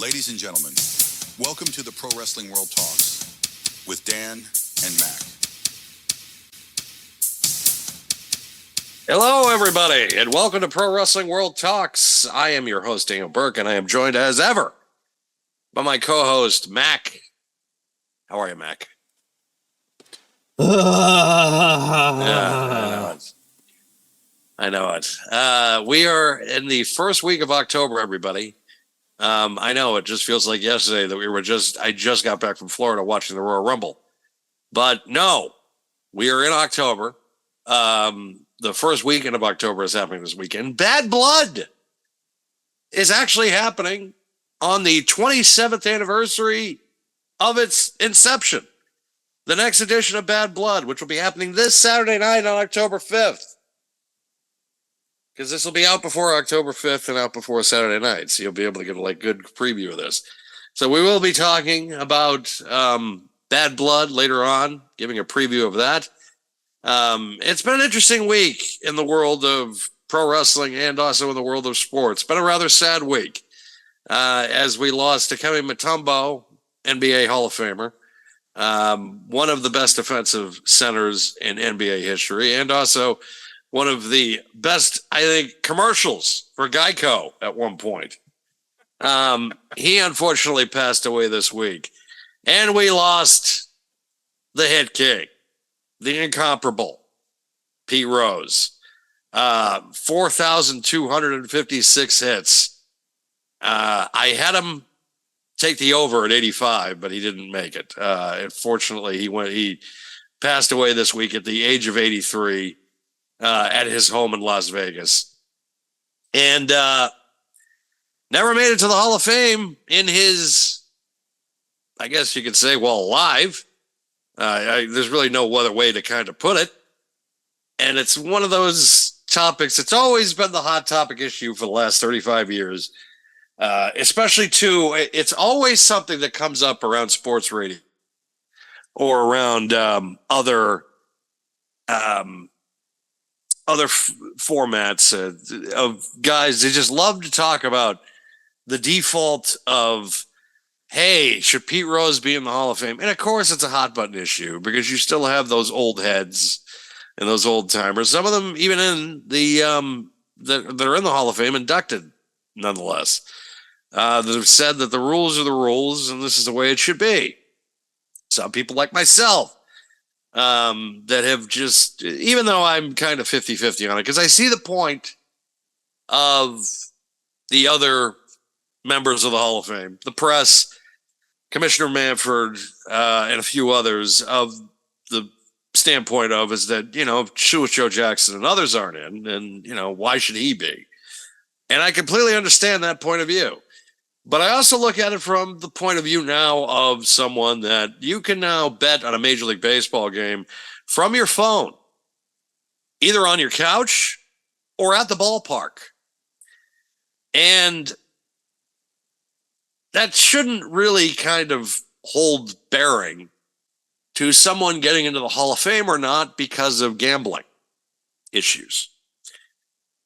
Ladies and gentlemen, welcome to the Pro Wrestling World Talks with Dan and Mac. Hello, everybody, and welcome to Pro Wrestling World Talks. I am your host, Daniel Burke, and I am joined as ever by my co-host, Mac. How are you, Mac? I know it. We are in the first week of October, everybody. I know it just feels like yesterday that I just got back from Florida watching the Royal Rumble. But no, we are in October. The first weekend of October is happening this weekend. Bad Blood is actually happening on the 27th anniversary of its inception. The next edition of Bad Blood, which will be happening this Saturday night on October 5th. Because this will be out before October 5th and out before Saturday night. So you'll be able to get a good preview of this. So we will be talking about Bad Blood later on, giving a preview of that. It's been an interesting week in the world of pro wrestling and also in the world of sports. It's been a rather sad week as we lost Dikembe Mutombo, NBA Hall of Famer, one of the best defensive centers in NBA history, and also one of the best, I think, commercials for Geico at one point. He unfortunately passed away this week. And we lost the hit king, the incomparable Pete Rose. 4,256 hits. I had him take the over at 85, but he didn't make it. Unfortunately, he passed away this week at the age of 83 at his home in Las Vegas. And never made it to the Hall of Fame in his, I guess you could say, alive. There's really no other way to kind of put it. And it's one of those topics. It's always been the hot topic issue for the last 35 years. Especially it's always something that comes up around sports radio or around other formats of guys. They just love to talk about the default of, hey, should Pete Rose be in the Hall of Fame? And of course, it's a hot button issue because you still have those old heads and those old timers. Some of them even in the that are in the Hall of Fame inducted, nonetheless. That have said that the rules are the rules and this is the way it should be. Some people like myself that have just, even though I'm kind of 50-50 on it, because I see the point of the other members of the Hall of Fame, the press, Commissioner Manford, and a few others, of the standpoint of is that, Joe Jackson and others aren't in, and, why should he be? And I completely understand that point of view. But I also look at it from the point of view now of someone that you can now bet on a Major League Baseball game from your phone, either on your couch or at the ballpark. And that shouldn't really kind of hold bearing to someone getting into the Hall of Fame or not because of gambling issues.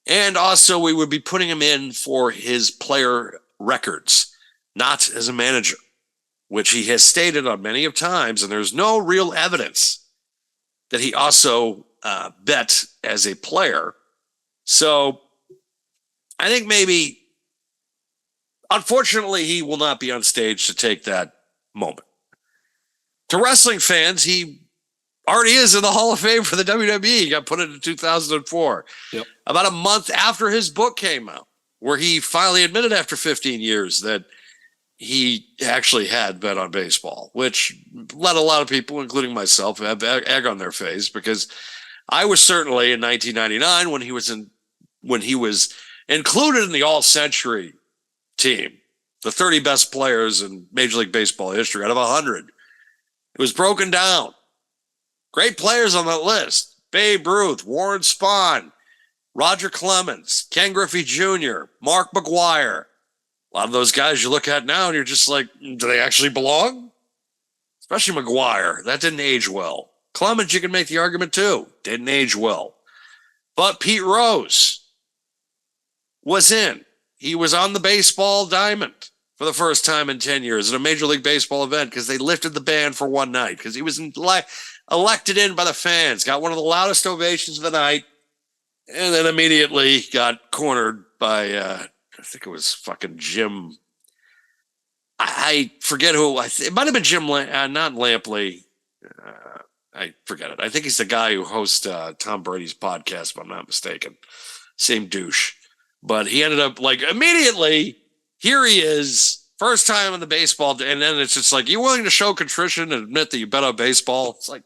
And also we would be putting him in for his player records, not as a manager, which he has stated on many of times, and there's no real evidence that he also bet as a player. So I think maybe, unfortunately, he will not be on stage to take that moment. To wrestling fans, he already is in the Hall of Fame for the WWE. He got put into 2004, about a month after his book came out, where he finally admitted after 15 years that he actually had bet on baseball, which let a lot of people, including myself, have egg on their face, because I was certainly in 1999 when he was included in the All-Century team, the 30 best players in Major League Baseball history out of 100. It was broken down. Great players on that list: Babe Ruth, Warren Spahn, Roger Clemens, Ken Griffey Jr., Mark McGwire. A lot of those guys you look at now and you're just like, do they actually belong? Especially McGwire. That didn't age well. Clemens, you can make the argument too. Didn't age well. But Pete Rose was in. He was on the baseball diamond. for the first time in 10 years at a Major League Baseball event because they lifted the ban for one night because he was elected in by the fans, got one of the loudest ovations of the night, and then immediately got cornered by, I think it was fucking Jim. I forget who. It might have been Jim, not Lampley. I forget it. I think he's the guy who hosts Tom Brady's podcast, if I'm not mistaken. Same douche. But he ended up like immediately, here he is, first time in the baseball. And then it's just like, you willing to show contrition and admit that you bet on baseball? It's like,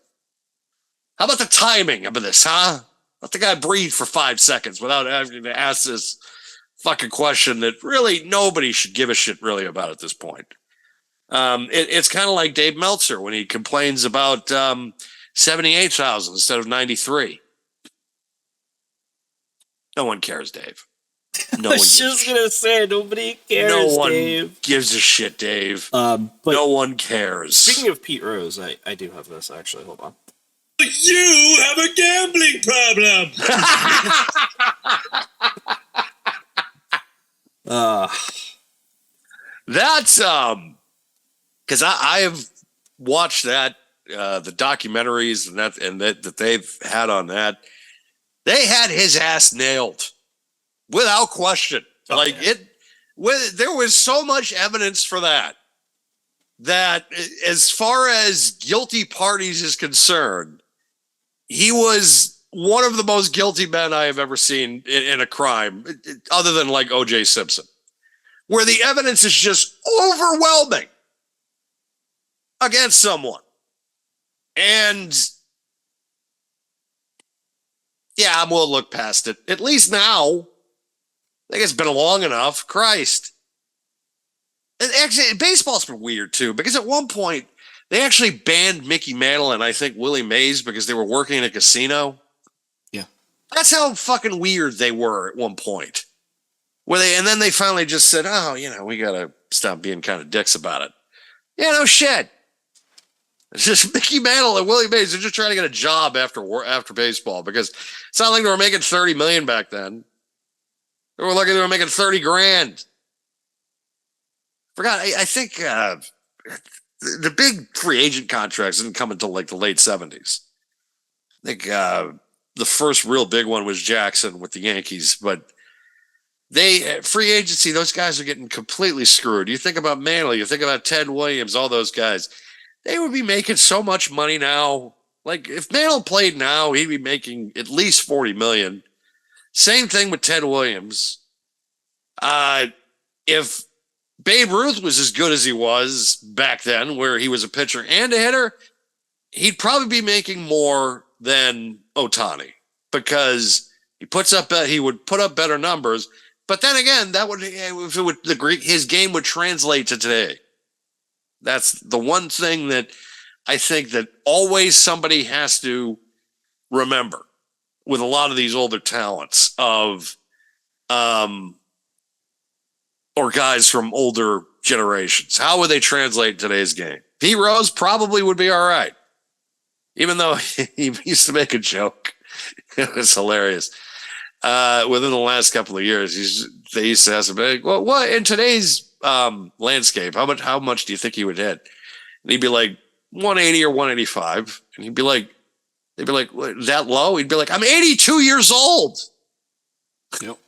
how about the timing of this, huh? Let the guy breathe for 5 seconds without having to ask this fucking question that really nobody should give a shit really about at this point. It's kind of like Dave Meltzer when he complains about 78,000 instead of 93. No one cares, Dave. I was just going to say, nobody cares, No one Dave. gives a shit, Dave. But no one cares. Speaking of Pete Rose, I do have this, actually. Hold on. You have a gambling problem. That's because I have watched that the documentaries and that they've had on that. They had his ass nailed without question. There was so much evidence for that as far as guilty parties is concerned, he was one of the most guilty men I have ever seen in a crime, other than like O.J. Simpson, where the evidence is just overwhelming against someone. And yeah, I'm willing to look past it. At least now, I think it's been long enough. Christ. And actually, baseball's been weird too, because at one point, they actually banned Mickey Mantle and I think Willie Mays because they were working in a casino. Yeah. That's how fucking weird they were at one point. And then they finally just said, oh, we got to stop being kind of dicks about it. Yeah, no shit. It's just Mickey Mantle and Willie Mays are just trying to get a job after baseball because it's not like they were making $30 million back then. They were lucky they were making $30,000. Forgot, I think the big free agent contracts didn't come until like the late 70s. I think the first real big one was Jackson with the Yankees, but free agency, those guys are getting completely screwed. You think about Mantle, you think about Ted Williams, all those guys. They would be making so much money now. Like if Mantle played now, he'd be making at least $40 million. Same thing with Ted Williams. If Babe Ruth was as good as he was back then, where he was a pitcher and a hitter, he'd probably be making more than Ohtani because he would put up better numbers. But then again, his game would translate to today. That's the one thing that I think that always somebody has to remember with a lot of these older talents or guys from older generations. How would they translate today's game? Pete Rose probably would be all right. Even though he used to make a joke. It was hilarious. Within the last couple of years, they used to ask him, well, what in today's landscape, how much do you think he would hit? And he'd be like 180 or 185. And they'd be like, that low? He'd be like, I'm 82 years old. Yep.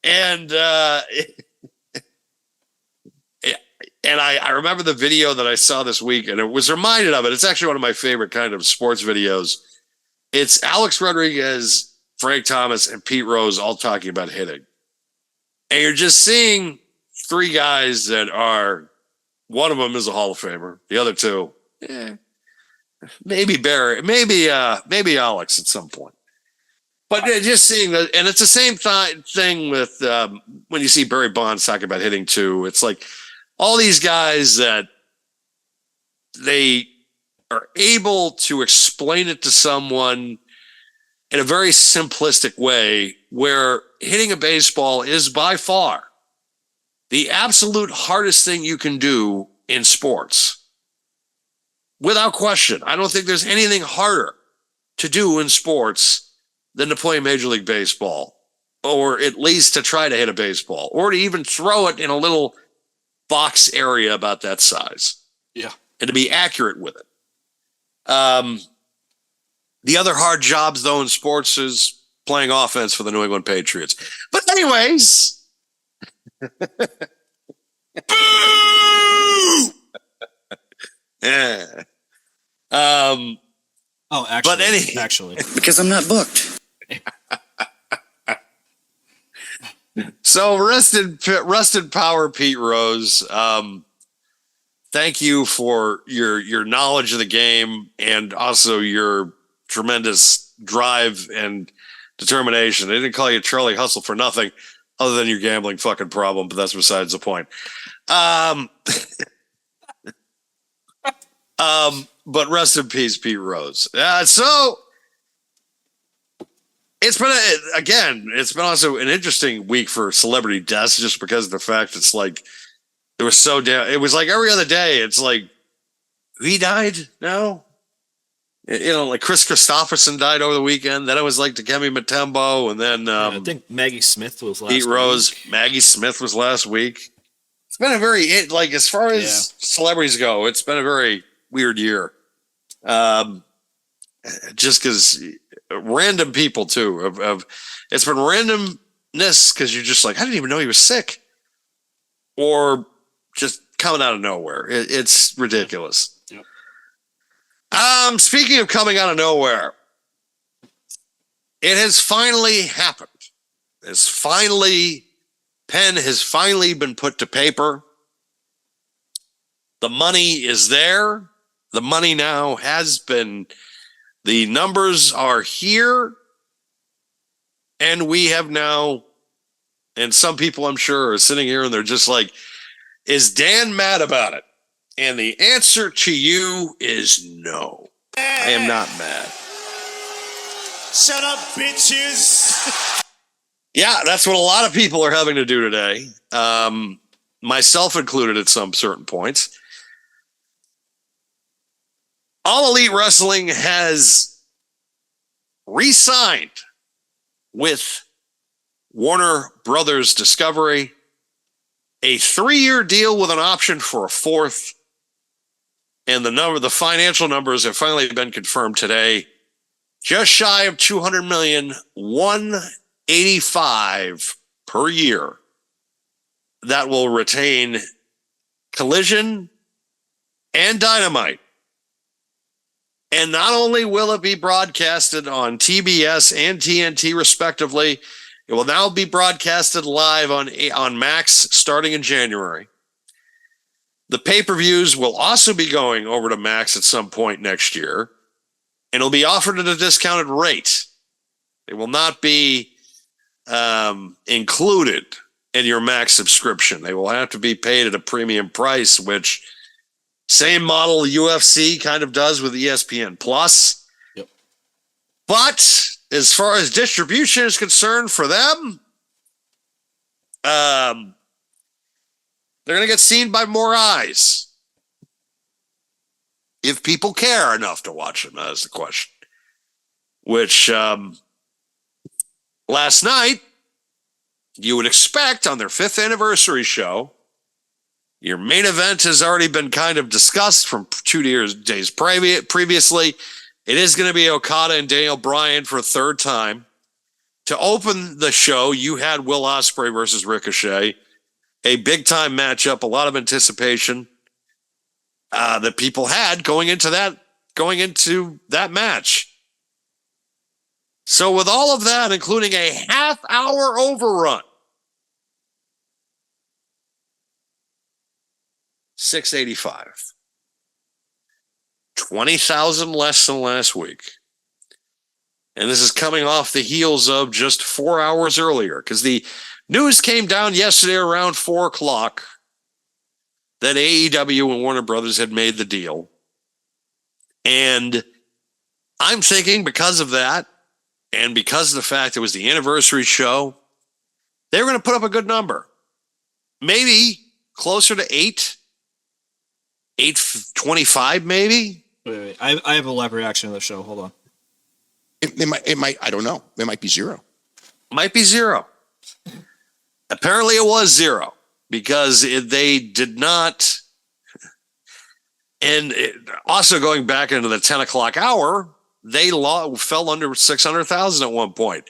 And I remember the video that I saw this week, and it was reminded of it. It's actually one of my favorite kind of sports videos. It's Alex Rodriguez, Frank Thomas, and Pete Rose all talking about hitting. And you're just seeing three guys that are, one of them is a Hall of Famer. The other two, maybe Barry, maybe Alex at some point. But just seeing that, and it's the same thing with when you see Barry Bonds talking about hitting too. It's like all these guys that they are able to explain it to someone in a very simplistic way, where hitting a baseball is by far the absolute hardest thing you can do in sports. Without question. I don't think there's anything harder to do in sports than to play Major League Baseball, or at least to try to hit a baseball, or to even throw it in a little box area about that size. Yeah. And to be accurate with it. The other hard jobs, though, in sports is playing offense for the New England Patriots. But anyways. Yeah. Actually. Because I'm not booked. So rested power, Pete Rose. Thank you for your knowledge of the game and also your tremendous drive and determination. They didn't call you Charlie Hustle for nothing, other than your gambling fucking problem, but that's besides the point. But rest in peace, Pete Rose. So it's been also an interesting week for celebrity deaths, just because of the fact it's like it was like every other day. It's like, he died? No. Like Chris Christopherson died over the weekend. Then it was like Dikembe Mutombo, and then I think Maggie Smith was last week. Pete Rose. Maggie Smith was last week. It's been a very, as far as celebrities go, it's been a very weird year. Just because random people too it's been randomness, because you're just like, I didn't even know he was sick, or just coming out of nowhere. It's ridiculous. Yep. Speaking of coming out of nowhere, it has finally happened. Pen has finally been put to paper. The money is there. The money now has been, the numbers are here. And we have now, and some people I'm sure are sitting here and they're just like, is Dan mad about it? And the answer to you is no. I am not mad. Shut up, bitches. Yeah, that's what a lot of people are having to do today. Myself included at some certain points. All Elite Wrestling has re-signed with Warner Brothers Discovery, a 3-year deal with an option for a 4th. And the financial numbers have finally been confirmed today. Just shy of $200 million, $185 per year. That will retain Collision and Dynamite. And not only will it be broadcasted on TBS and TNT respectively, it will now be broadcasted live on Max starting in January. The pay-per-views will also be going over to Max at some point next year, and it'll be offered at a discounted rate. They will not be included in your Max subscription. They will have to be paid at a premium price, which same model UFC kind of does with ESPN Plus. Yep. But as far as distribution is concerned for them, they're going to get seen by more eyes. If people care enough to watch them, that's the question. Which, last night, you would expect on their 5th anniversary show, your main event has already been kind of discussed from 2 days previously. It is going to be Okada and Daniel Bryan for a 3rd time. To open the show, you had Will Ospreay versus Ricochet. A big-time matchup, a lot of anticipation that people had going into that match. So with all of that, including a half-hour overrun, $685. 20,000 less than last week. And this is coming off the heels of just 4 hours earlier, because the news came down yesterday around 4 o'clock that AEW and Warner Brothers had made the deal. And I'm thinking because of that, and because of the fact it was the anniversary show, they were going to put up a good number. Maybe closer to 825 maybe. Wait. I have a live reaction to the show. Hold on. It might. I don't know. It might be 0. Might be 0. Apparently, it was 0 because they did not. And also going back into the 10 o'clock hour, they fell under 600,000 at one point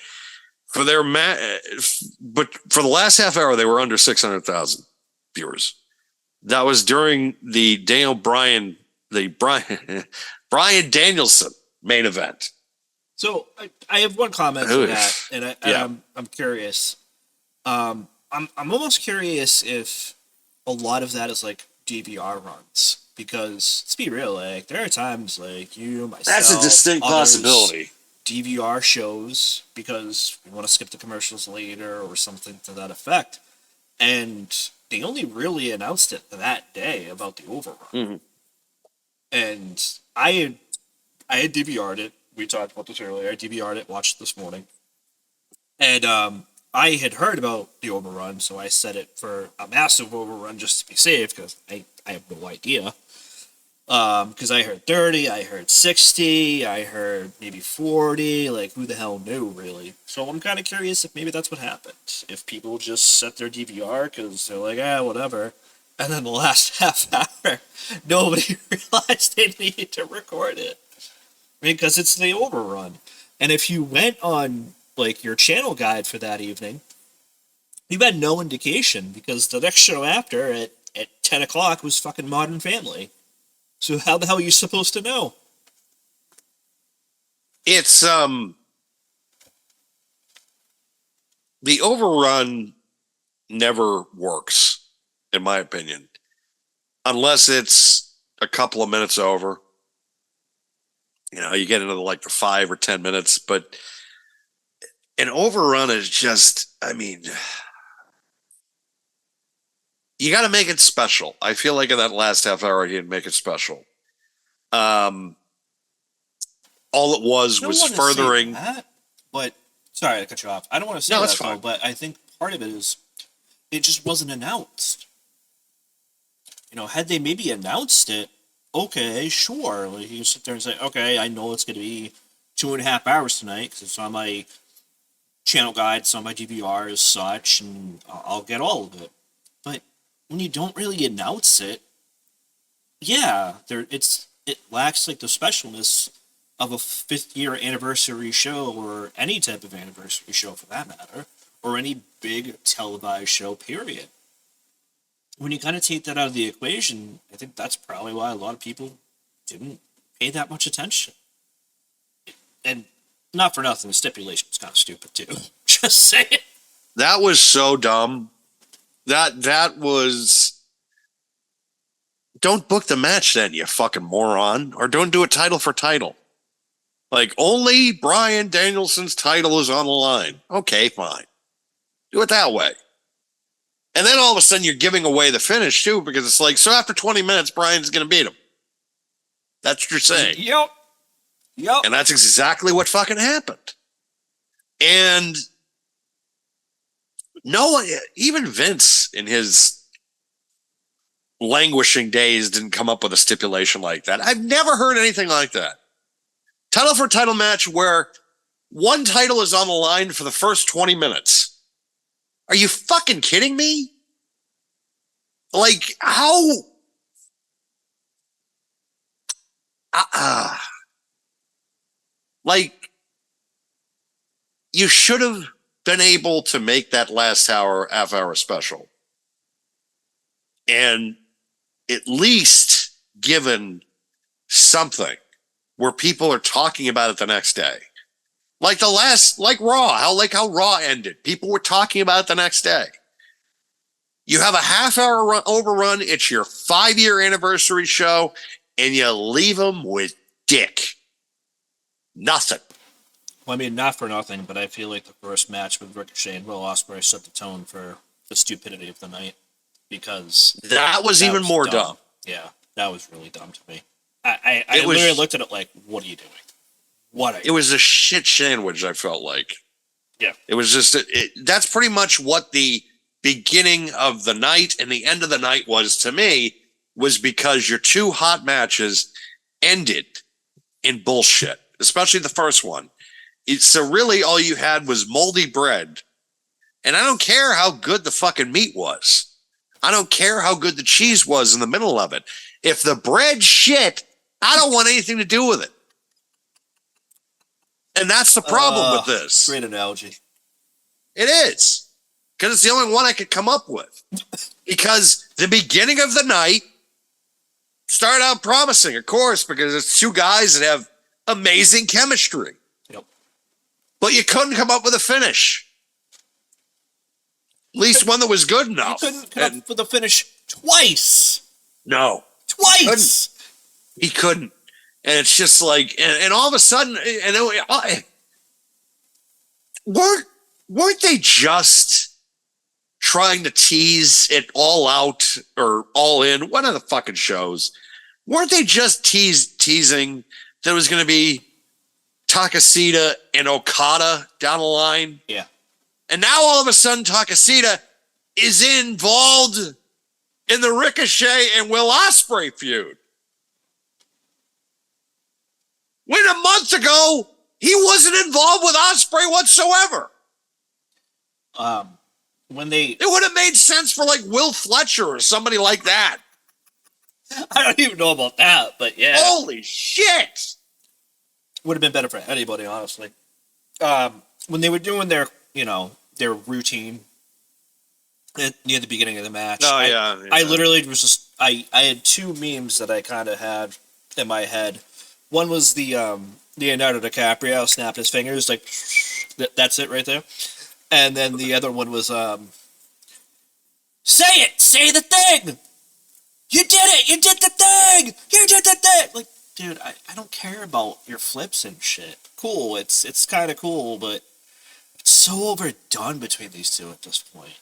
for their but for the last half hour they were under 600,000 viewers. That was during the Brian Danielson main event. So I have one comment to that, and I'm curious. I'm almost curious if a lot of that is like DVR runs, because let's be real, like there are times like you, myself, that's a distinct possibility. DVR shows because we want to skip the commercials later or something to that effect, and they only really announced it that day about the overrun. Mm-hmm. And I had DVR'd it. We talked about this earlier. I DVR'd it, watched it this morning. And I had heard about the overrun, so I set it for a massive overrun just to be safe, because I have no idea. Because I heard 30, I heard 60, I heard maybe 40, like who the hell knew, really? So I'm kind of curious if maybe that's what happened. If people just set their DVR because they're like, whatever. And then the last half hour, nobody realized they needed to record it. Because it's the overrun. And if you went on like your channel guide for that evening, you had no indication, because the next show after at 10 o'clock was fucking Modern Family. So how the hell are you supposed to know? It's the overrun never works, in my opinion, unless it's a couple of minutes over. You know, you get into like the 5 or 10 minutes, but an overrun is just, I mean, you got to make it special. I feel like in that last half hour, he didn't make it special. All it was furthering. That, but sorry to cut you off. I don't want to say that, though, but I think part of it is it just wasn't announced. You know, had they maybe announced it, okay, sure. Like, you sit there and say, okay, I know it's going to be 2.5 hours tonight because it's on my channel guide, it's on my DVR as such, and I'll get all of it. But when you don't really announce it, yeah, it lacks like the specialness of a 5th year anniversary show, or any type of anniversary show for that matter, or any big televised show, period. When you kind of take that out of the equation, I think that's probably why a lot of people didn't pay that much attention. And not for nothing, the stipulation was kind of stupid too. Just saying. That was so dumb. That was. Don't book the match then, you fucking moron. Or don't do it title for title. Like, only Bryan Danielson's title is on the line. Okay, fine. Do it that way. And then all of a sudden you're giving away the finish too, because it's like, so after 20 minutes, Bryan's going to beat him. That's what you're saying. Yep. And that's exactly what fucking happened. And no, even Vince in his languishing days didn't come up with a stipulation like that. I've never heard anything like that. Title for title match where one title is on the line for the first 20 minutes. Are you fucking kidding me? Like, how? Like, you should have been able to make that last half hour special. And at least given something where people are talking about it the next day. Like Raw, how Raw ended. People were talking about it the next day. You have a half-hour overrun. It's your 5-year anniversary show, and you leave them with dick. Nothing. Well, I mean, not for nothing, but I feel like the first match with Ricochet and Will Ospreay set the tone for the stupidity of the night, because that was even more dumb. Yeah, that was really dumb to me. I literally looked at it like, what are you doing? It was a shit sandwich, I felt like. Yeah. It was just, that's pretty much what the beginning of the night and the end of the night was to me, was because your 2 hot matches ended in bullshit, especially the first one. So really all you had was moldy bread. And I don't care how good the fucking meat was. I don't care how good the cheese was in the middle of it. If the bread shit, I don't want anything to do with it. And that's the problem with this. Great analogy. It is. Because it's the only one I could come up with. Because the beginning of the night started out promising, of course, because it's two guys that have amazing chemistry. Yep. But you couldn't come up with a finish. At least one that was good enough. You couldn't come up with a finish twice. No. Twice. He couldn't. And it's just like, and all of a sudden, weren't they just trying to tease it all out or all in? One of the fucking shows. Weren't they just teasing that it was going to be Takashita and Okada down the line? Yeah. And now all of a sudden Takashita is involved in the Ricochet and Will Ospreay feud. When a month ago, he wasn't involved with Ospreay whatsoever. It would have made sense for like Will Fletcher or somebody like that. I don't even know about that, but yeah. Holy shit! Would have been better for anybody, honestly. When they were doing their routine near the beginning of the match. Oh, I literally was just I had two memes that I kind of had in my head. One was the Leonardo DiCaprio snapped his fingers, like that's it right there. And then the other one was say it, say the thing. You did it, you did the thing, you did the thing. Like, dude, I don't care about your flips and shit. Cool, it's kind of cool, but it's so overdone between these two at this point.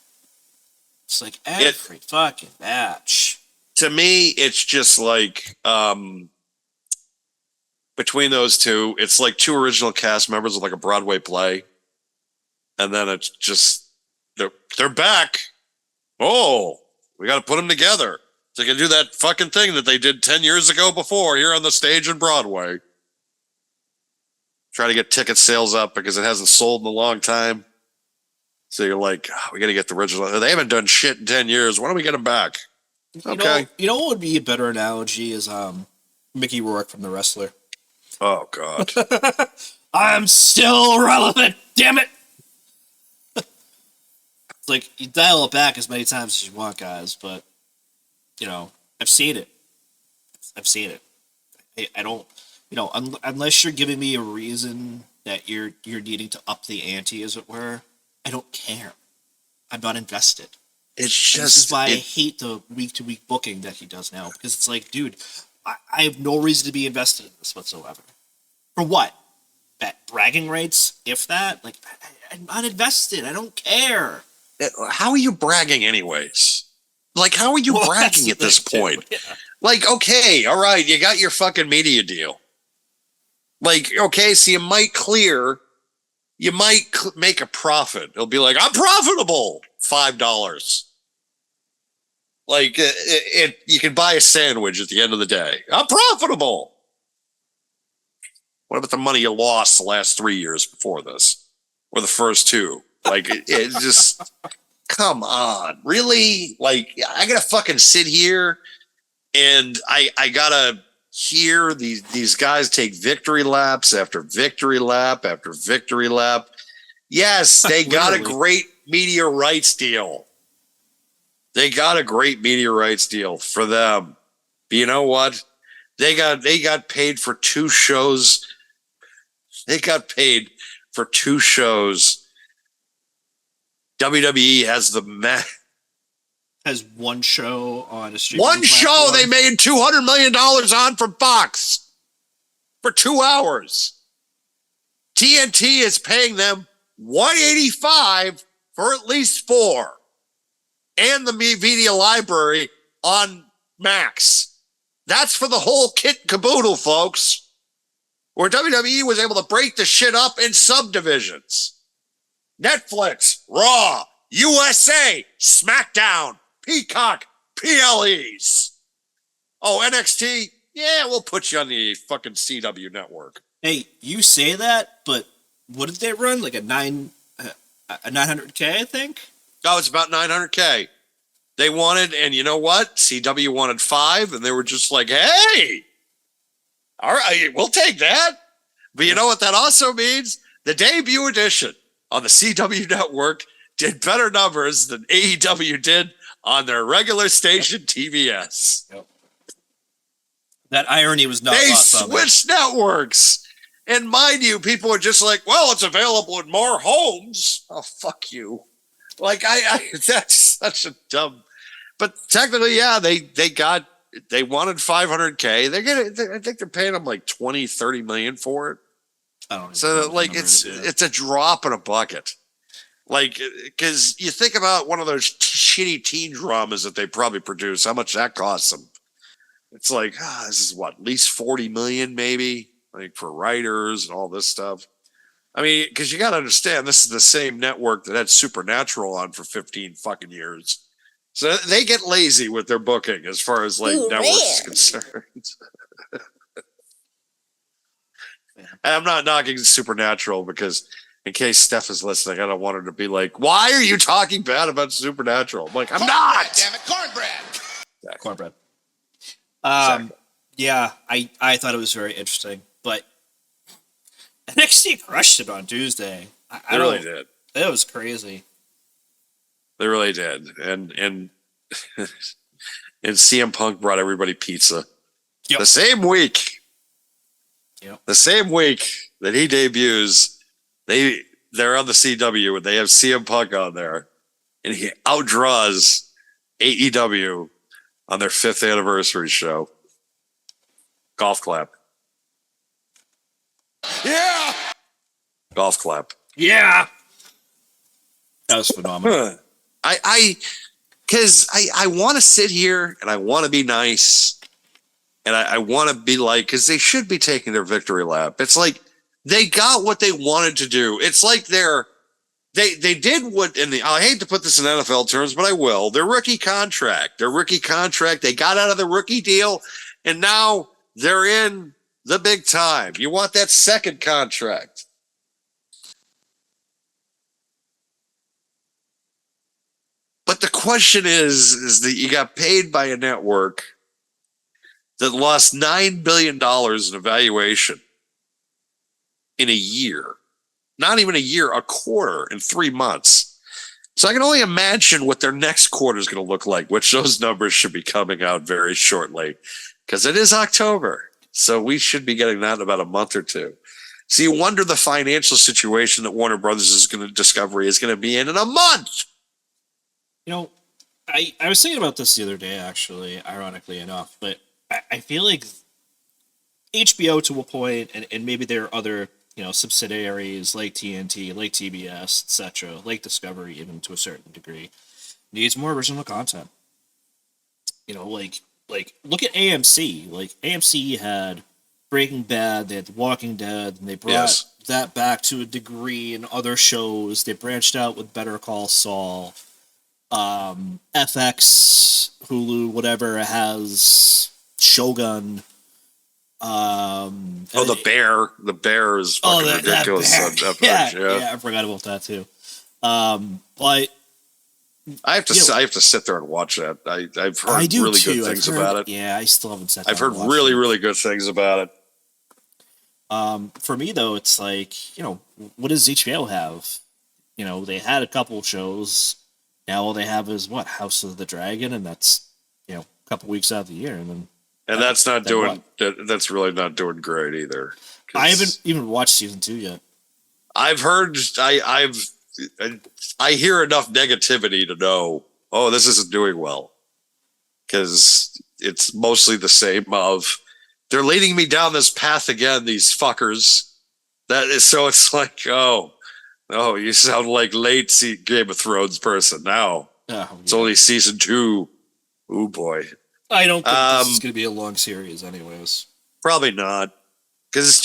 It's like every fucking match. To me, it's just like between those two, it's like two original cast members of like a Broadway play, and then it's just they're back. Oh, we got to put them together. So they can do that fucking thing that they did 10 years ago before here on the stage in Broadway. Try to get ticket sales up because it hasn't sold in a long time. So you're like, we got to get the original. They haven't done shit in 10 years. Why don't we get them back? Okay. You know what would be a better analogy is Mickey Rourke from The Wrestler. Oh, God. I'm still relevant, damn it! It's like, you dial it back as many times as you want, guys, but, I've seen it. I don't, unless you're giving me a reason that you're needing to up the ante, as it were, I don't care. I'm not invested. It's just... This is why I hate the week-to-week booking that he does now, because it's like, dude, I have no reason to be invested in this whatsoever. For what? Bragging rights? If that? Like, I'm not invested. I don't care. How are you bragging anyways? Like, how are you bragging at this point? Yeah. Like, okay, all right, you got your fucking media deal. Like, okay, so you might make a profit. It'll be like, I'm profitable, $5. Like, you can buy a sandwich at the end of the day. I'm profitable. What about the money you lost the last 3 years before this? Or the first two? Like, it just, come on. Really? Like, I gotta fucking sit here and I gotta hear these guys take victory laps after victory lap after victory lap. Yes, they got a great media rights deal. They got a great media rights deal for them. But you know what? They got paid for 2 shows. They got paid for 2 shows. WWE has has one show on a streaming platform. Show they made $200 million on from Fox for 2 hours. TNT is paying them $185 for at least 4. And the media library on Max. That's for the whole kit and caboodle, folks. Where WWE was able to break the shit up in subdivisions. Netflix, Raw, USA, SmackDown, Peacock, PLEs. Oh, NXT? Yeah, we'll put you on the fucking CW network. Hey, you say that, but what did they run? Like a 900K, I think. Oh, it's about 900K. They wanted, and you know what? CW wanted 5, and they were just like, hey, all right, we'll take that. But you know what that also means? The debut edition on the CW network did better numbers than AEW did on their regular station TBS. Yep. That irony was not They lost on me. switched networks. And mind you, people are just like, well, it's available in more homes. Oh, fuck you. Like, that's such a dumb. But technically, yeah, they wanted 500K. I think they're paying them like 20, 30 million for it. I don't know. So like it's a drop in a bucket. Like, because you think about one of those shitty teen dramas that they probably produce, how much that costs them. It's like, this is what, at least 40 million maybe, like for writers and all this stuff. I mean, because you got to understand, this is the same network that had Supernatural on for 15 fucking years. So they get lazy with their booking as far as like networks is concerned. And I'm not knocking Supernatural because in case Steph is listening, I don't want her to be like, why are you talking bad about Supernatural? I'm like, I'm not. Damn it, cornbread. Exactly. Cornbread. Exactly. Yeah, I thought it was very interesting, but NXT crushed it on Tuesday. They really did. It was crazy. They really did. And and CM Punk brought everybody pizza. Yep. The same week. Yep. The same week that he debuts, they're on the CW and they have CM Punk on there. And he outdraws AEW on their 5th anniversary show. Golf clap. Yeah. Golf clap. Yeah. That was phenomenal. Because I want to sit here and I want to be nice and I want to be like, because they should be taking their victory lap. It's like they got what they wanted to do. It's like they did what I hate to put this in NFL terms, but I will. Their rookie contract, they got out of the rookie deal and now they're in the big time. You want that second contract. But the question is that you got paid by a network that lost $9 billion in evaluation in a year. Not even a year, a quarter in 3 months. So I can only imagine what their next quarter is going to look like, which those numbers should be coming out very shortly because it is October. So we should be getting that in about a month or two. So you wonder the financial situation that Warner Brothers Discovery is going to be in a month. You know, I was thinking about this the other day, actually, ironically enough, but I feel like HBO to a point, and maybe there are other, subsidiaries like TNT, like TBS, etc., like Discovery, even to a certain degree, needs more original content. Like look at AMC. Like AMC had Breaking Bad, they had The Walking Dead, and they brought that back to a degree in other shows. They branched out with Better Call Saul. FX, Hulu, whatever has Shogun. The bear is fucking ridiculous. That bear. Yeah, I forgot about that too. But I have to sit there and watch that. I've heard really good things about it. Yeah, I still haven't sat. I've heard really, really good things about it. For me though, it's like, what does HBO have? They had a couple shows. Now all they have is what, House of the Dragon, and that's a couple weeks out of the year, and that's not doing. That's really not doing great either. I haven't even watched season 2 yet. I've heard. I hear enough negativity to know. Oh, this isn't doing well, because it's mostly the same. Of they're leading me down this path again. These fuckers. That is so. It's like Oh, you sound like late Game of Thrones person now. It's only season 2. Oh boy. I don't think this is going to be a long series, anyways. Probably not, because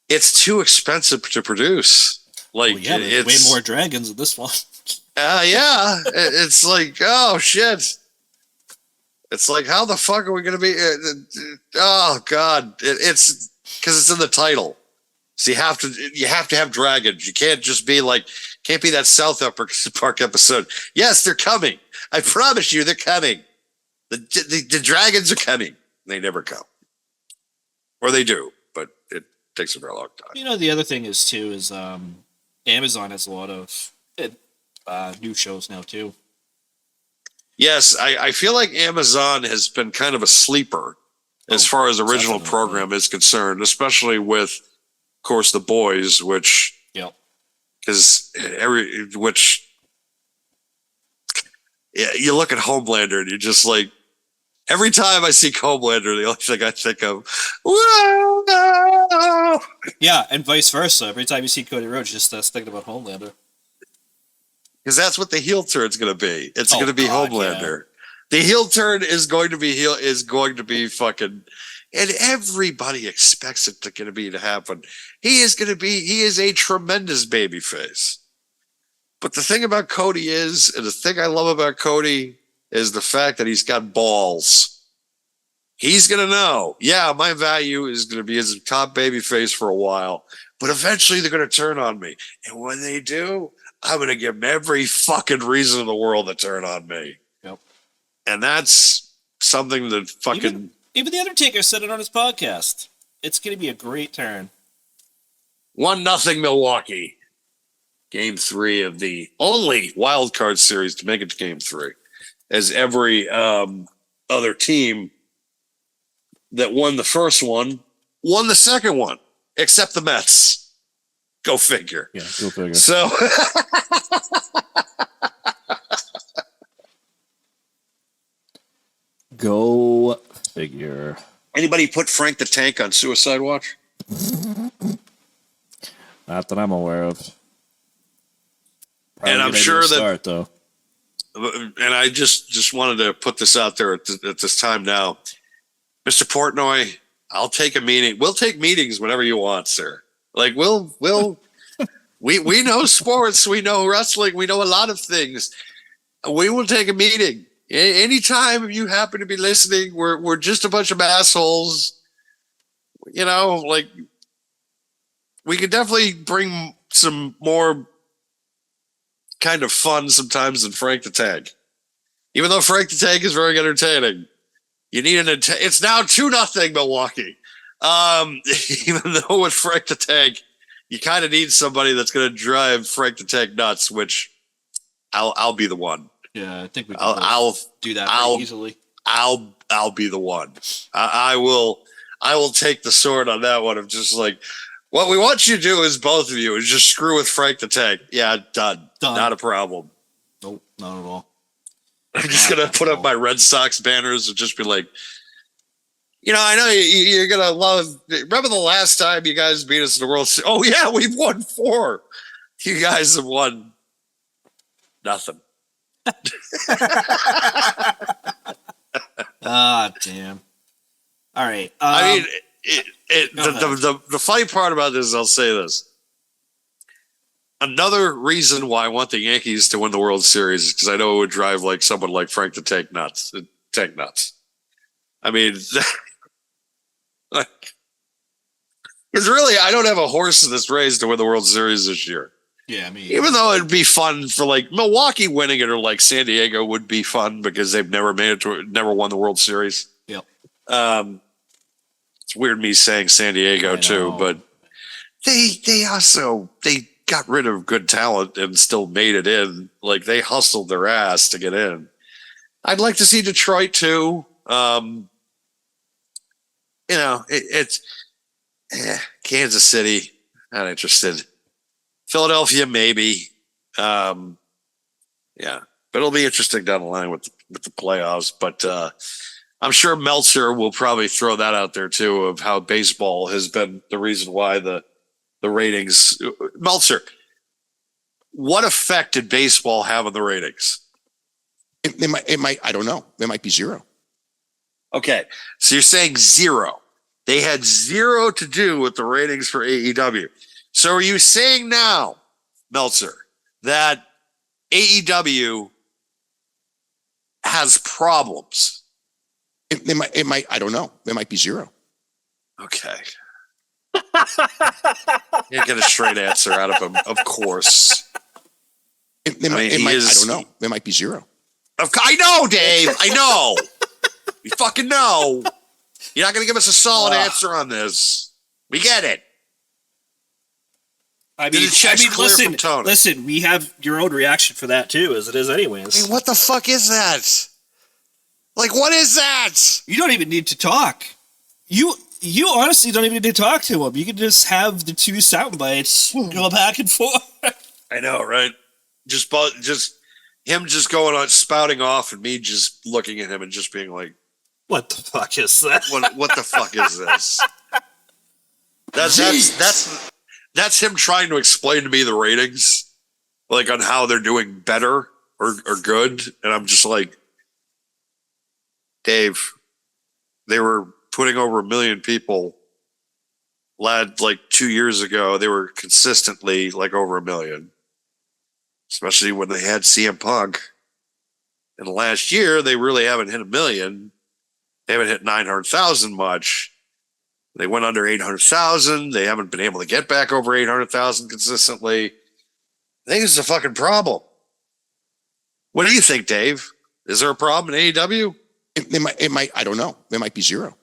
it's too expensive to produce. Like, there's way more dragons in this one. Yeah, it's like, oh shit. It's like, how the fuck are we going to be? Oh god, it's because it's in the title. So you have to have dragons. You can't just be like, can't be that South Park episode. Yes, they're coming. I promise you, they're coming. The dragons are coming. They never come, or they do, but it takes a very long time. You know, the other thing is too is Amazon has a lot of new shows now too. Yes, I feel like Amazon has been kind of a sleeper as far as original program is concerned, especially with, of course, The Boys, which is you look at Homelander and you're just like, every time I see Homelander, the only thing I think of, whoa! Yeah, and vice versa. Every time you see Cody Rhodes, just thinking about Homelander. Because that's what the heel turn's going to be. It's going to be Homelander. Yeah. The heel turn is going to be fucking, and everybody expects it to happen. He is a tremendous babyface. But the thing about Cody and the thing I love about Cody is the fact that he's got balls. He's going to know, my value is going to be as a top babyface for a while, but eventually they're going to turn on me. And when they do, I'm going to give them every fucking reason in the world to turn on me. Yep. And that's something that fucking... Even The Undertaker said it on his podcast. It's going to be a great turn. 1-0 Milwaukee. Game 3 of the only wild card series to make it to Game 3. As every other team that won the first one won the second one, except the Mets. Go figure. Yeah, go figure. So, go figure. Anybody put Frank the Tank on suicide watch? Not that I'm aware of. Probably and I'm sure that. Start, though. And I just wanted to put this out there at this time now, Mr. Portnoy. I'll take a meeting. We'll take meetings whenever you want, sir. Like we know sports, we know wrestling, we know a lot of things. We will take a meeting anytime you happen to be listening. We're just a bunch of assholes, you know. Like we could definitely bring some more kind of fun sometimes than Frank the Tank. Even though Frank the Tank is very entertaining, you need it's now 2-0 Milwaukee. Even though with Frank the Tank, you kind of need somebody that's going to drive Frank the Tank nuts, which I'll be the one. Yeah, I think we can I'll do that easily. I'll be the one. I will take the sword on that one of just like, what we want you to do is both of you is just screw with Frank the Tank. Yeah, done. Not a problem. Nope, not at all. I'm just going to put up my Red Sox banners and just be like, you know, I know you're going to love. Remember the last time you guys beat us in the World Series? Oh, yeah, we've won 4. You guys have won nothing. Damn. All right. I mean, the funny part about this is I'll say this. Another reason why I want the Yankees to win the World Series is because I know it would drive like someone like Frank to take nuts. I mean, because really, I don't have a horse in this race to win the World Series this year. Yeah, I mean, even though it'd be fun for like Milwaukee winning it or like San Diego would be fun because they've never won the World Series. Yep. It's weird me saying San Diego too, but they also got rid of good talent and still made it in. Like they hustled their ass to get in. I'd like to see Detroit too. You know, it's Kansas City, not interested. Philadelphia, maybe. Yeah, but it'll be interesting down the line with the playoffs. But I'm sure Meltzer will probably throw that out there too of how baseball has been the reason why the ratings. Meltzer, what effect did baseball have on the ratings? It might. I don't know. It might be 0. Okay, so you're saying 0. They had 0 to do with the ratings for AEW. So are you saying now, Meltzer, that AEW has problems? It might. I don't know. It might be 0. Okay. Can't get a straight answer out of him, of course. I don't know. It might be zero. I know, Dave. I know. We fucking know. You're not going to give us a solid answer on this. We get it. Listen, we have your own reaction for that too, as it is anyways. I mean, what the fuck is that? Like, what is that? You don't even need to talk. You honestly don't even need to talk to him. You can just have the two sound bites go back and forth. I know, right? Just him just going on spouting off and me just looking at him and just being like, what the fuck is that? What the fuck is this? That's him trying to explain to me the ratings, like on how they're doing better or good, and I'm just like, Dave, they were putting over 1 million people. Lad, like 2 years ago, they were consistently like over 1 million, especially when they had CM Punk. And last year, they really haven't hit 1 million. They haven't hit 900,000 much. They went under 800,000. They haven't been able to get back over 800,000 consistently. I think it's a fucking problem. What do you think, Dave? Is there a problem in AEW? It might. I don't know. It might be zero.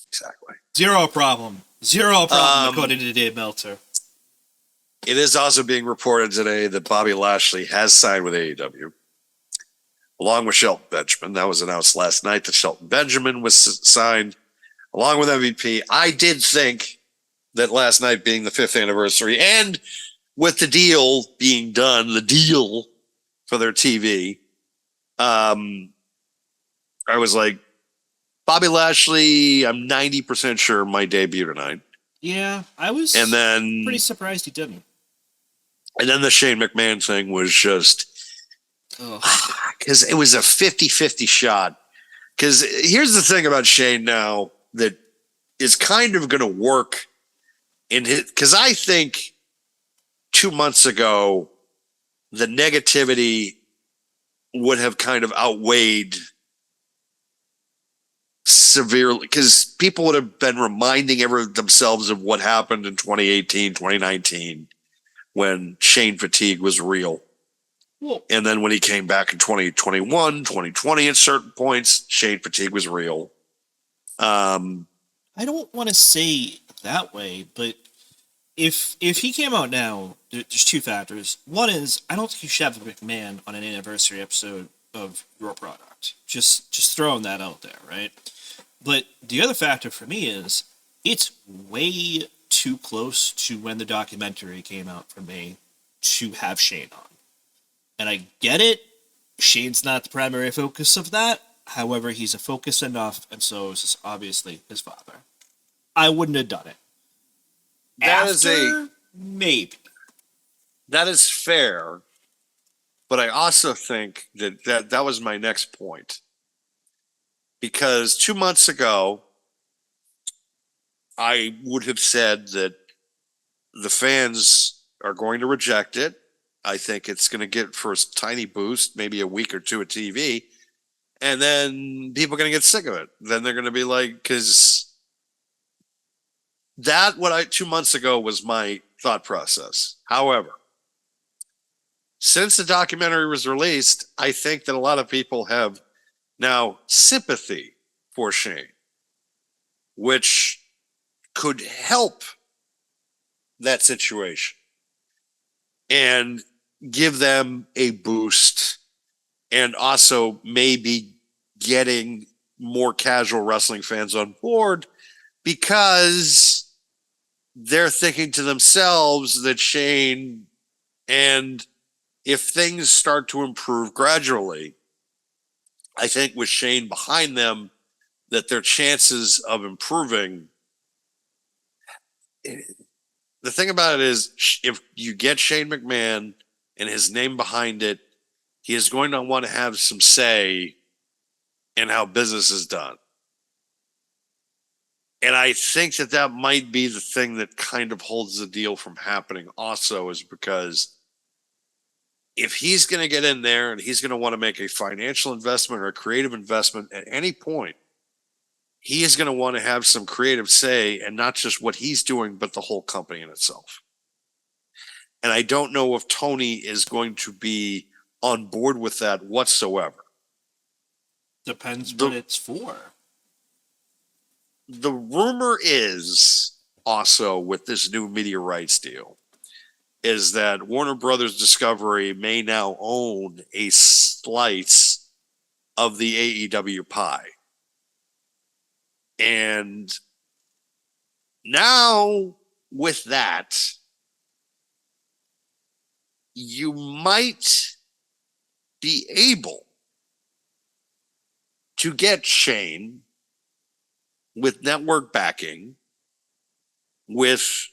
Exactly. Zero problem, according to Dave Meltzer. It is also being reported today that Bobby Lashley has signed with AEW, along with Shelton Benjamin. That was announced last night that Shelton Benjamin was signed along with MVP. I did think that last night being the 5th anniversary and with the deal being done, the deal for their TV, I was like, Bobby Lashley, I'm 90% sure might debut tonight. Yeah, I was pretty surprised he didn't. And then the Shane McMahon thing was just, because it was a 50-50 shot. Because here's the thing about Shane now that is kind of going to work in his, because I think 2 months ago, the negativity would have kind of outweighed severely, because people would have been reminding themselves of what happened in 2018, 2019, when Shane fatigue was real. Well, and then when he came back in 2021, 2020, at certain points, Shane fatigue was real. I don't want to say that way, but if he came out now, there's two factors. One is, I don't think you should have a McMahon on an anniversary episode of your product. Just throwing that out there, right? But the other factor for me is, it's way too close to when the documentary came out for me to have Shane on. And I get it. Shane's not the primary focus of that. However, he's a focus enough, and so is obviously his father. I wouldn't have done it. Maybe. That is fair, but I also think that was my next point. Because 2 months ago, I would have said that the fans are going to reject it. I think it's going to get first tiny boost, maybe a week or two of TV, and then people are going to get sick of it. Then they're going to be like, because that 2 months ago was my thought process. However, since the documentary was released, I think that a lot of people have now sympathy for Shane, which could help that situation and give them a boost, and also maybe getting more casual wrestling fans on board, because they're thinking to themselves that Shane, and if things start to improve gradually, I think with Shane behind them, that their chances of improving. The thing about it is, if you get Shane McMahon and his name behind it, he is going to want to have some say in how business is done. And I think that might be the thing that kind of holds the deal from happening also, is because if he's going to get in there and he's going to want to make a financial investment or a creative investment at any point, he is going to want to have some creative say, and not just what he's doing, but the whole company in itself. And I don't know if Tony is going to be on board with that whatsoever. Depends what it's for. The rumor is also with this new media rights deal is that Warner Brothers Discovery may now own a slice of the AEW pie. And now with that, you might be able to get Shane with network backing, with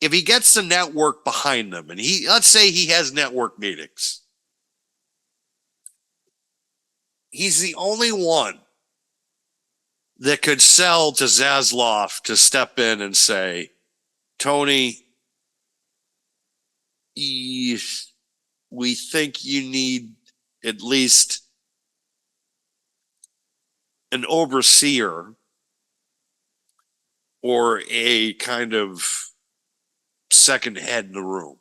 if he gets the network behind them, and let's say he has network meetings, he's the only one that could sell to Zasloff to step in and say, Tony, we think you need at least an overseer or a kind of second head in the room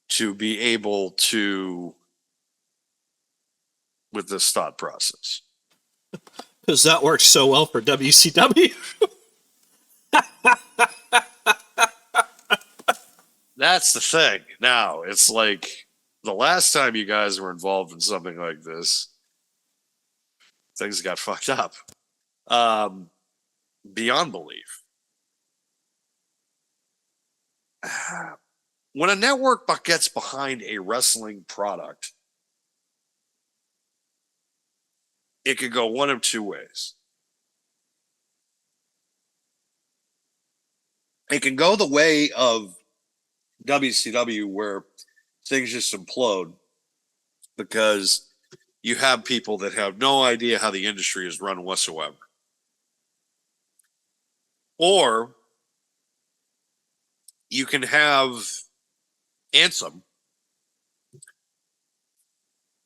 to be able to with this thought process. Because that works so well for WCW. That's the thing. Now, it's like the last time you guys were involved in something like this, things got fucked up. Beyond belief. When a network gets behind a wrestling product, it could go one of two ways. It can go the way of WCW, where things just implode because you have people that have no idea how the industry is run whatsoever. Or you can have Anthem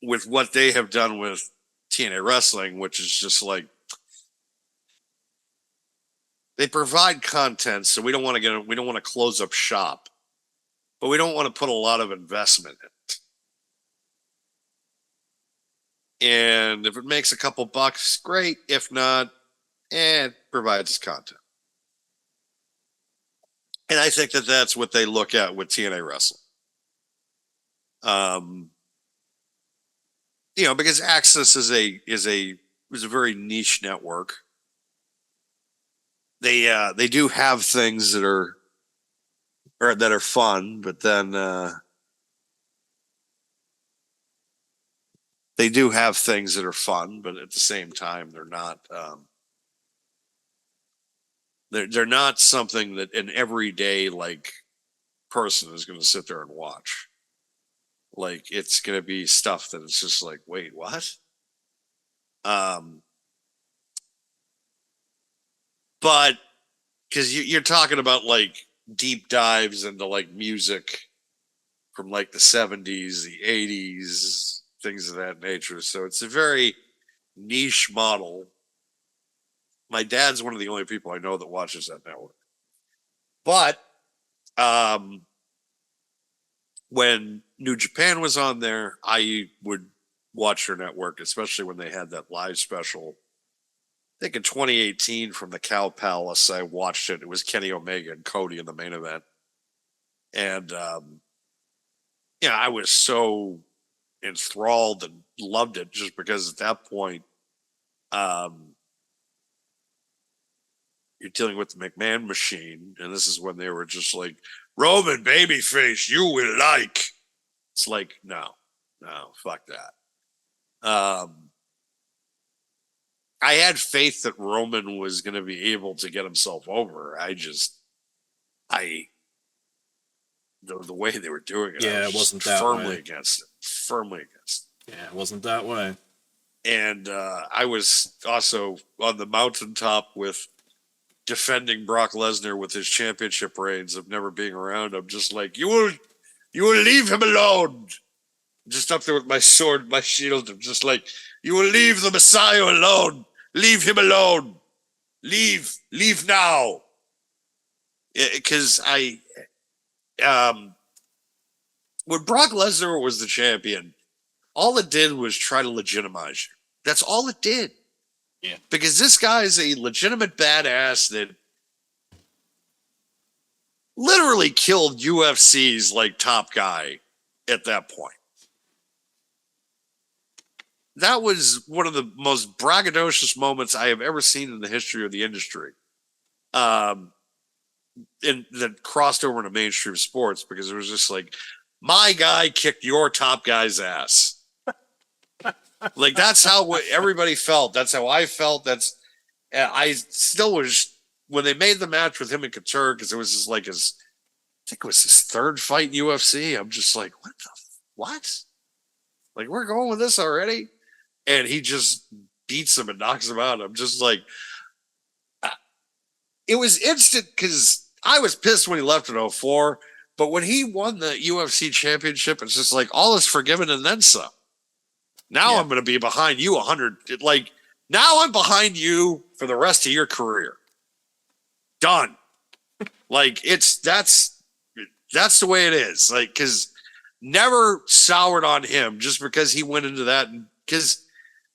with what they have done with TNA Wrestling, which is just like they provide content, so we don't want to close up shop, but we don't want to put a lot of investment in it. And if it makes a couple bucks, great. If not, it provides content. And I think that that's what they look at with TNA Wrestling. Because Access is a very niche network. They do have things that are fun, but then they do have things that are fun, but at the same time they're not they're not something that an everyday like person is going to sit there and watch. Like, it's going to be stuff that it's just like, wait, what? But because you're talking about like deep dives into like music from like the 70s, the 80s, things of that nature. So it's a very niche model. My dad's one of the only people I know that watches that network. But when New Japan was on there, I would watch their network, especially when they had that live special. I think in 2018 from the Cow Palace, I watched it. It was Kenny Omega and Cody in the main event. And, I was so enthralled and loved it just because at that point, you're dealing with the McMahon machine. And this is when they were just like, Roman babyface, you will like. It's like, no, fuck that. I had faith that Roman was going to be able to get himself over. The way they were doing it, yeah, I was it wasn't that firmly way. against it. Firmly against it. Yeah, it wasn't that way. And I was also on the mountaintop with defending Brock Lesnar with his championship reigns of never being around. I'm just like, you will leave him alone. Just up there with my sword, my shield. I'm just like, You will leave the Messiah alone. Leave him alone. Leave now. Because when Brock Lesnar was the champion, all it did was try to legitimize you. That's all it did. Yeah. Because this guy is a legitimate badass that literally killed UFC's like top guy at that point. That was one of the most braggadocious moments I have ever seen in the history of the industry. And that crossed over into mainstream sports because it was just like, my guy kicked your top guy's ass. Like, that's how everybody felt. That's how I felt. I still was, when they made the match with him and Couture, because it was just like I think it was his third fight in UFC. I'm just like, what? Like, we're going with this already? And he just beats him and knocks him out. I'm just like, it was instant because I was pissed when he left in 04. But when he won the UFC championship, it's just like all is forgiven and then some. Now I'm going to be behind you 100. Like, now I'm behind you for the rest of your career. Done. Like, that's the way it is. Like, because never soured on him just because he went into that. Because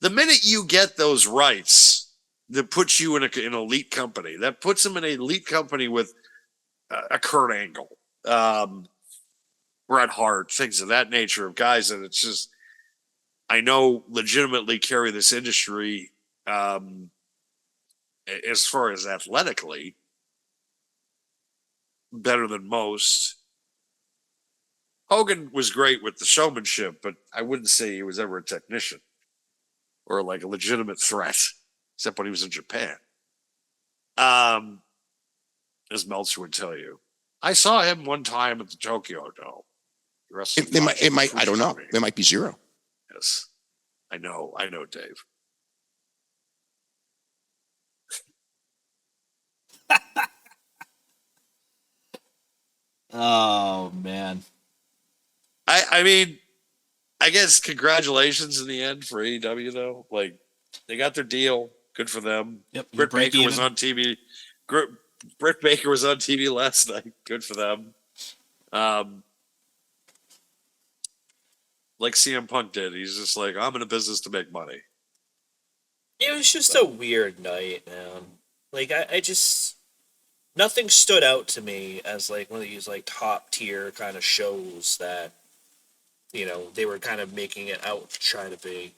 the minute you get those rights that puts you in an elite company, that puts him in an elite company with a Kurt Angle, Bret Hart, things of that nature of guys. And it's just, I know legitimately carry this industry as far as athletically better than most. Hogan was great with the showmanship, but I wouldn't say he was ever a technician or like a legitimate threat, except when he was in Japan. As Meltzer would tell you. I saw him one time at the Tokyo Dome. It might, I don't know. There might be zero. Yes. I know, Dave. Oh, man. I mean, I guess congratulations in the end for AEW, though. Like, they got their deal. Good for them. Yep. Britt Baker was on TV. Britt Baker was on TV last night. Good for them. Like CM Punk did. He's just like, I'm in a business to make money. It was just a weird night, man. Like, I just... Nothing stood out to me as, like, one of these, like, top-tier kind of shows that, you know, they were kind of making it out to try to be.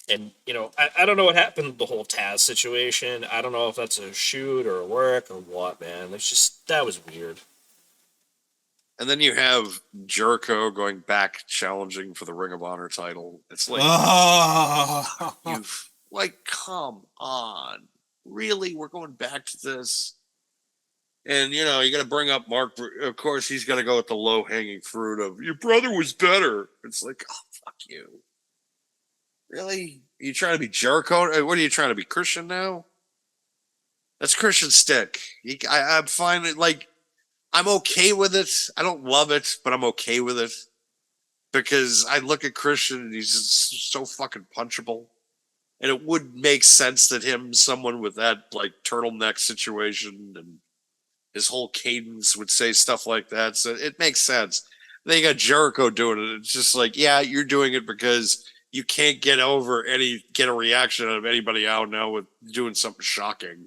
And, you know, I don't know what happened with the whole Taz situation. I don't know if that's a shoot or a work or what, man. It's just, that was weird. And then you have Jericho going back challenging for the Ring of Honor title. It's like, come on. Really? We're going back to this? And, you know, you got to bring up Mark. Of course, he's got to go with the low-hanging fruit of, your brother was better. It's like, oh, fuck you. Really? Are you trying to be Jericho? What are you trying to be, Christian now? That's Christian stick. I'm fine. Like, I'm okay with it. I don't love it, but I'm okay with it. Because I look at Christian and he's just so fucking punchable. And it would make sense that someone with that, like, turtleneck situation and his whole cadence would say stuff like that. So it makes sense. Then you got Jericho doing it. It's just like, yeah, you're doing it because you can't get a reaction out of anybody out now with doing something shocking.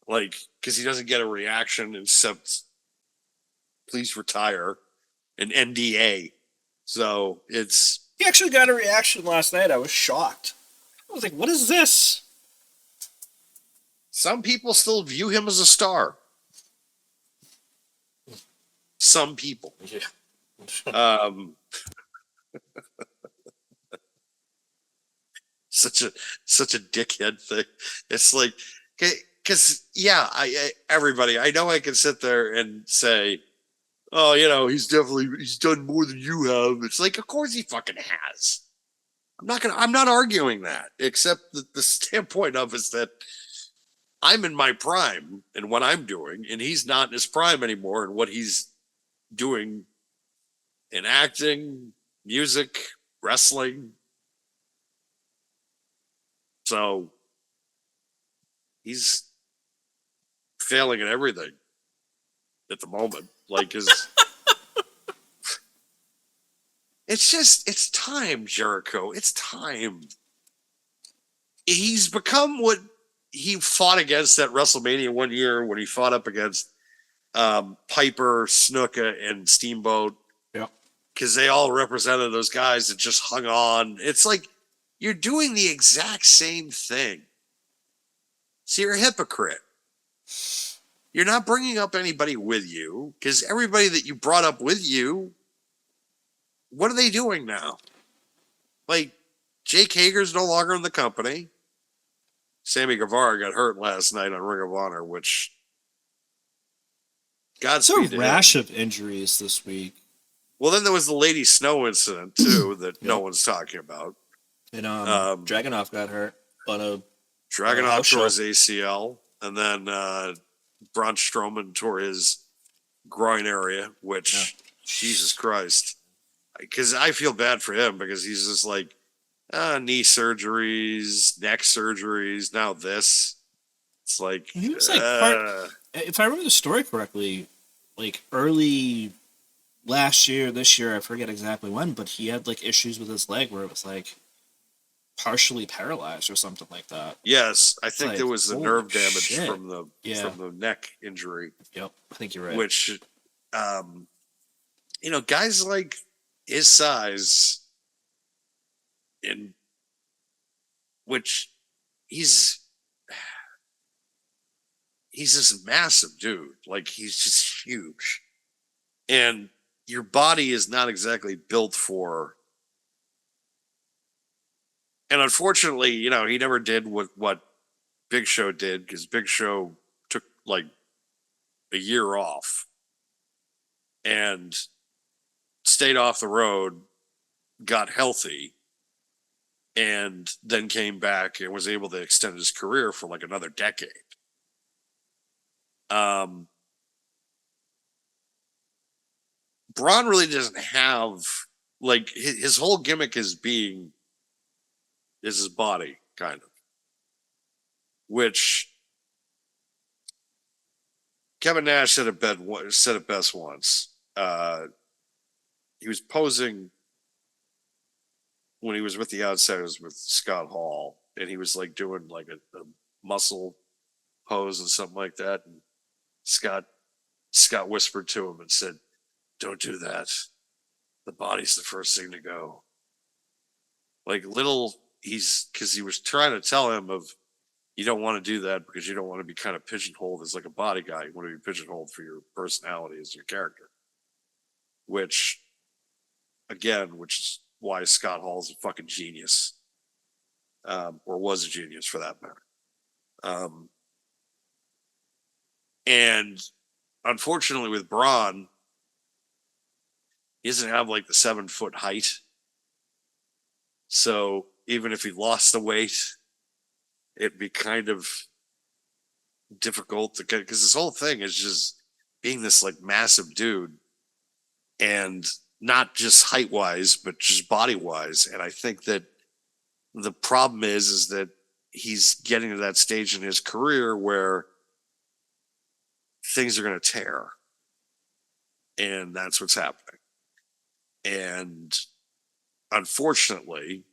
Like, because he doesn't get a reaction except please retire an NDA. So it's... He actually got a reaction last night. I was shocked. I was like, what is this? Some people still view him as a star. Some people. Yeah. Such a dickhead thing. It's like, because everybody, I know I can sit there and say, oh, you know, he's done more than you have. It's like, of course he fucking has. I'm not arguing that, except the standpoint of is that I'm in my prime in what I'm doing, and he's not in his prime anymore in what he's doing in acting, music, wrestling. So he's failing at everything at the moment. Like it's time, Jericho. It's time. He's become what he fought against at WrestleMania one year when he fought up against Piper, Snuka, and Steamboat. Yeah. Because they all represented those guys that just hung on. It's like you're doing the exact same thing. So you're a hypocrite. You're not bringing up anybody with you because everybody that you brought up with you, what are they doing now? Like, Jake Hager's no longer in the company. Sammy Guevara got hurt last night on Ring of Honor, which Godspeed It's a rash of injuries this week. Well, then there was the Lady Snow incident, too, that no one's talking about. And Dragunov got hurt on a Dragunov tore his ACL, and then Braun Strowman tore his groin area, which, Jesus Christ. Because I feel bad for him because he's just like, knee surgeries, neck surgeries, now this. It's like, he was like, if I remember the story correctly, like early last year, this year, I forget exactly when, but he had like issues with his leg where it was like partially paralyzed or something like that. Yes, I think like, there was the nerve damage shit. from the neck injury. Yep, I think you're right. Which, guys like his size, in which he's this massive dude. Like, he's just huge. And your body is not exactly built for. And unfortunately, he never did what Big Show did, because Big Show took like a year off and stayed off the road, got healthy, and then came back and was able to extend his career for like another decade. Braun really doesn't have, like, his whole gimmick is his body, kind of. Which Kevin Nash said it best once. He was posing when he was with the Outsiders with Scott Hall, and he was like doing like a muscle pose and something like that. And Scott whispered to him and said, "Don't do that. The body's the first thing to go." Like, because he was trying to tell him you don't want to do that because you don't want to be kind of pigeonholed as like a body guy. You want to be pigeonholed for your personality as your character. Which is why Scott Hall's a fucking genius. Or was a genius for that matter. And unfortunately with Braun, he doesn't have like the 7-foot height. So even if he lost the weight, it'd be kind of difficult to get, because this whole thing is just being this like massive dude, and not just height wise, but just body wise. And I think that the problem is that he's getting to that stage in his career where things are going to tear. And that's what's happening. And unfortunately,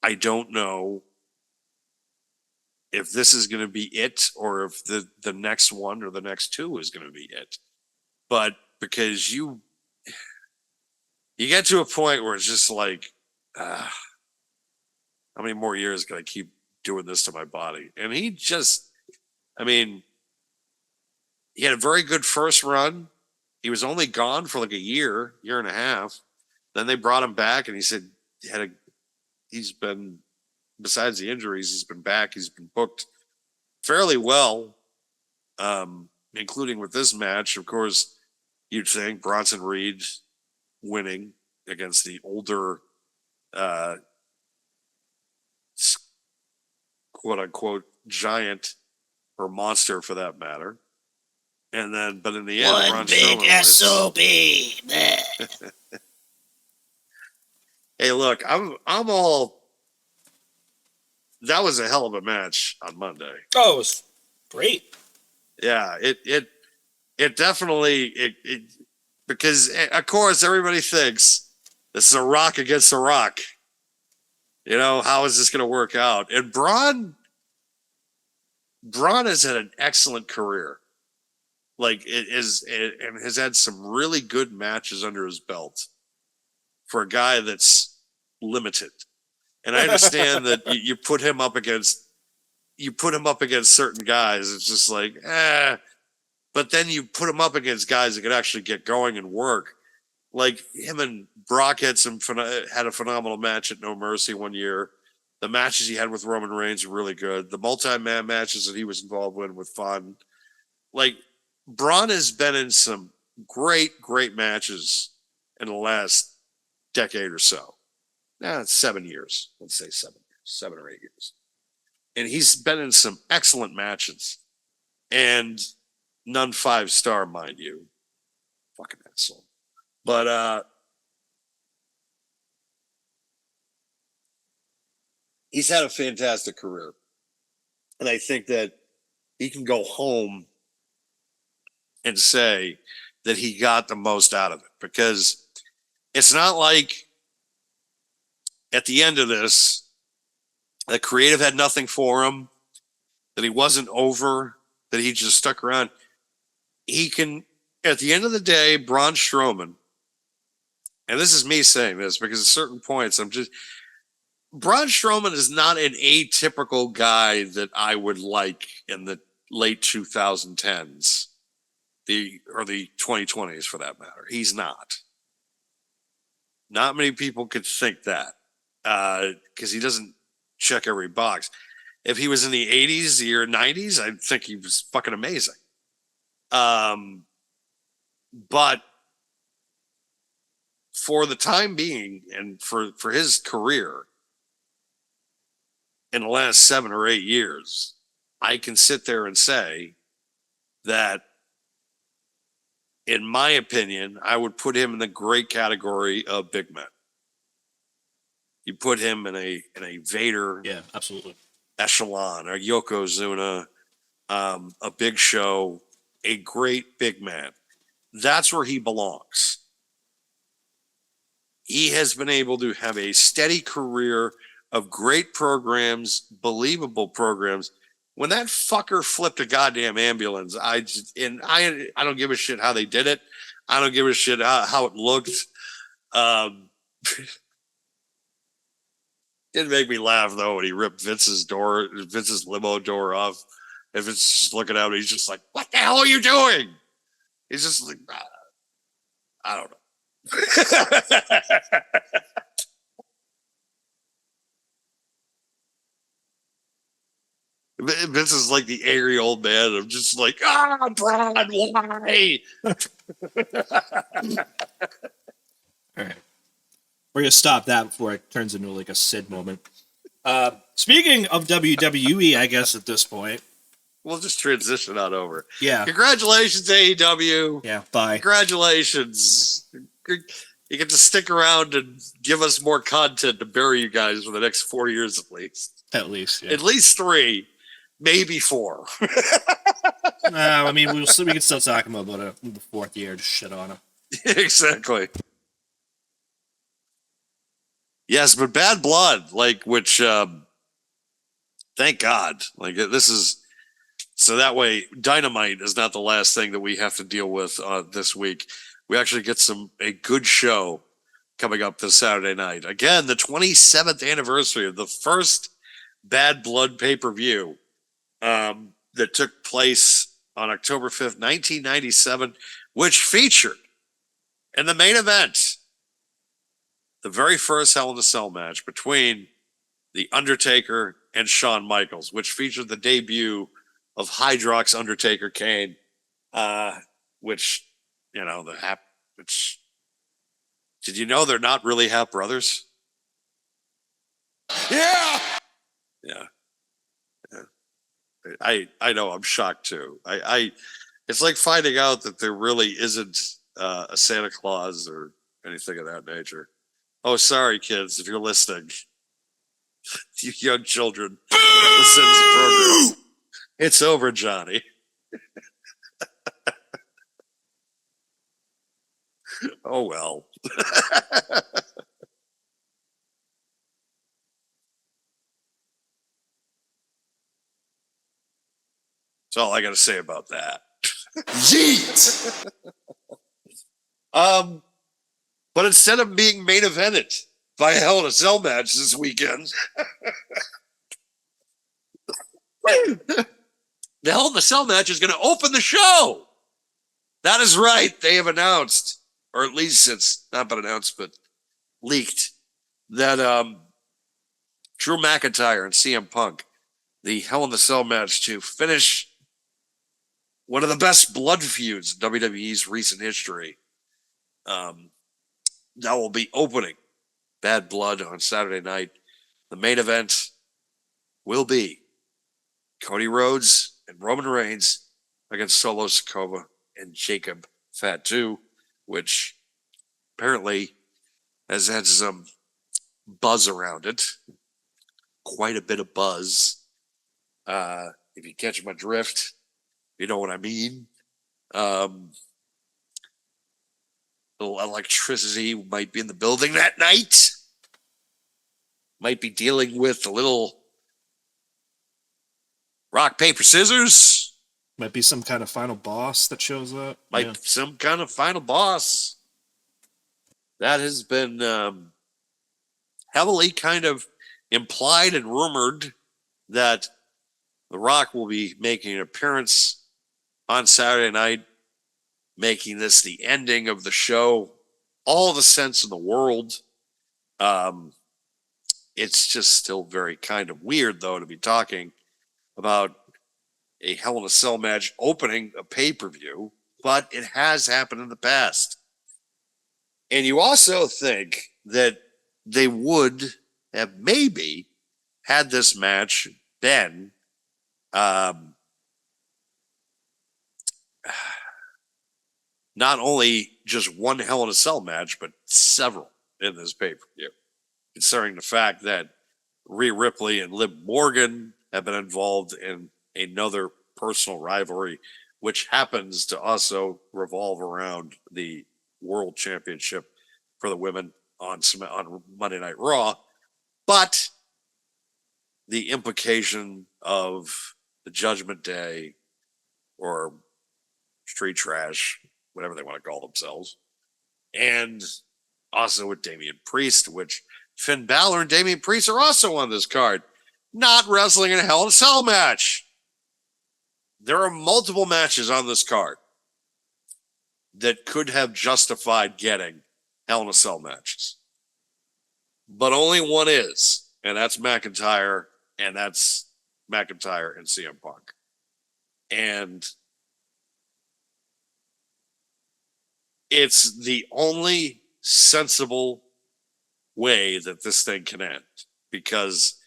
I don't know if this is going to be it, or if the next one or the next two is going to be it. But because you get to a point where it's just like, how many more years can I keep doing this to my body? And he had a very good first run. He was only gone for like a year and a half. Then they brought him back, and he said he's been, besides the injuries, he's been back. He's been booked fairly well, including with this match. Of course, you'd think Bronson Reed winning against the older, quote unquote, giant or monster for that matter. And then, but in the end, one Braun big Strowman SOB. Hey, look, I'm all that was a hell of a match on Monday. Oh, it was great. Yeah, it definitely because of course everybody thinks this is a Rock against a Rock. You know, how is this going to work out? And Braun has had an excellent career. Like and has had some really good matches under his belt for a guy that's limited. And I understand that you put him up against certain guys. It's just like, but then you put him up against guys that could actually get going and work. Like him and Brock had a phenomenal match at No Mercy one year. The matches he had with Roman Reigns were really good. The multi-man matches that he was involved with were fun. Like Braun has been in some great matches in the last decade or so. Nah, 7 years. Let's say 7 years, 7 or 8 years. And he's been in some excellent matches. And none 5-star, mind you. Fucking asshole. But he's had a fantastic career. And I think that he can go home and say that he got the most out of it. Because it's not like at the end of this, the creative had nothing for him, that he wasn't over, that he just stuck around. He can, at the end of the day, Braun Strowman, and this is me saying this because at certain points Braun Strowman is not an atypical guy that I would like in the late 2010s, or the 2020s for that matter. He's not. Not many people could think that because he doesn't check every box. If he was in the 80s or 90s, I'd think he was fucking amazing. But for the time being and for his career in the last 7 or 8 years, I can sit there and say that, in my opinion, I would put him in the great category of big men. You put him in a Vader, Yeah, absolutely, echelon, or Yokozuna, a Big Show, a great big man. That's where he belongs. He has been able to have a steady career of great programs, believable programs. When that fucker flipped a goddamn ambulance, I don't give a shit how they did it. I don't give a shit how it looked. Did make me laugh though when he ripped Vince's limo door off. And Vince just looking at him, he's just like, "What the hell are you doing?" He's just like, I don't know. Vince is like the angry old man. I'm just like, Braun, why? All right. We're gonna stop that before it turns into like a Sid moment. Speaking of WWE, I guess at this point, we'll just transition on over. Yeah. Congratulations, AEW. Yeah. Bye. Congratulations. You get to stick around and give us more content to bury you guys for the next 4 years at least. At least. Yeah. At least 3, maybe 4. I mean, we can still talk about the 4th year. Just shit on him. Exactly. Yes, but Bad Blood, which, thank God, this is, so that way Dynamite is not the last thing that we have to deal with this week. We actually get a good show coming up this Saturday night. Again, the 27th anniversary of the first Bad Blood pay-per-view that took place on October 5th, 1997, which featured in the main event the very first Hell in a Cell match between The Undertaker and Shawn Michaels, which featured the debut of Hydrox Undertaker Kane, which, did you know they're not really half brothers? Yeah. Yeah. I know, I'm shocked too. It's like finding out that there really isn't a Santa Claus or anything of that nature. Oh, sorry, kids, if you're listening. You young children that listen to the program. It's over, Johnny. Oh, well. That's all I got to say about that. Yeet! But instead of being main evented by a Hell in a Cell match this weekend, the Hell in a Cell match is going to open the show. That is right. They have announced, or at least it's not been announced, but leaked, that Drew McIntyre and CM Punk, the Hell in a Cell match to finish one of the best blood feuds in WWE's recent history. That will be opening Bad Blood on Saturday night. The main event will be Cody Rhodes and Roman Reigns against Solo Sikoa and Jacob Fatu, which apparently has had some buzz around it. Quite a bit of buzz. If you catch my drift, you know what I mean. Little electricity might be in the building that night. Might be dealing with a little rock, paper, scissors. Might be some kind of final boss that shows up. Might be some kind of final boss. That has been heavily kind of implied and rumored that The Rock will be making an appearance on Saturday night, making this the ending of the show. All the sense in the world. It's just still very kind of weird, though, to be talking about a Hell in a Cell match opening a pay-per-view, but it has happened in the past. And you also think that they would have maybe had this match been not only just one Hell in a Cell match, but several in this pay-per-view, considering the fact that Rhea Ripley and Liv Morgan have been involved in another personal rivalry, which happens to also revolve around the World Championship for the women on Monday Night Raw. But the implication of the Judgment Day or Street Trash, whatever they want to call themselves, and also with Damian Priest, which Finn Balor and Damian Priest are also on this card, not wrestling in a Hell in a Cell match. There are multiple matches on this card that could have justified getting Hell in a Cell matches. But only one is, and that's McIntyre, and that's McIntyre and CM Punk. And it's the only sensible way that this thing can end, because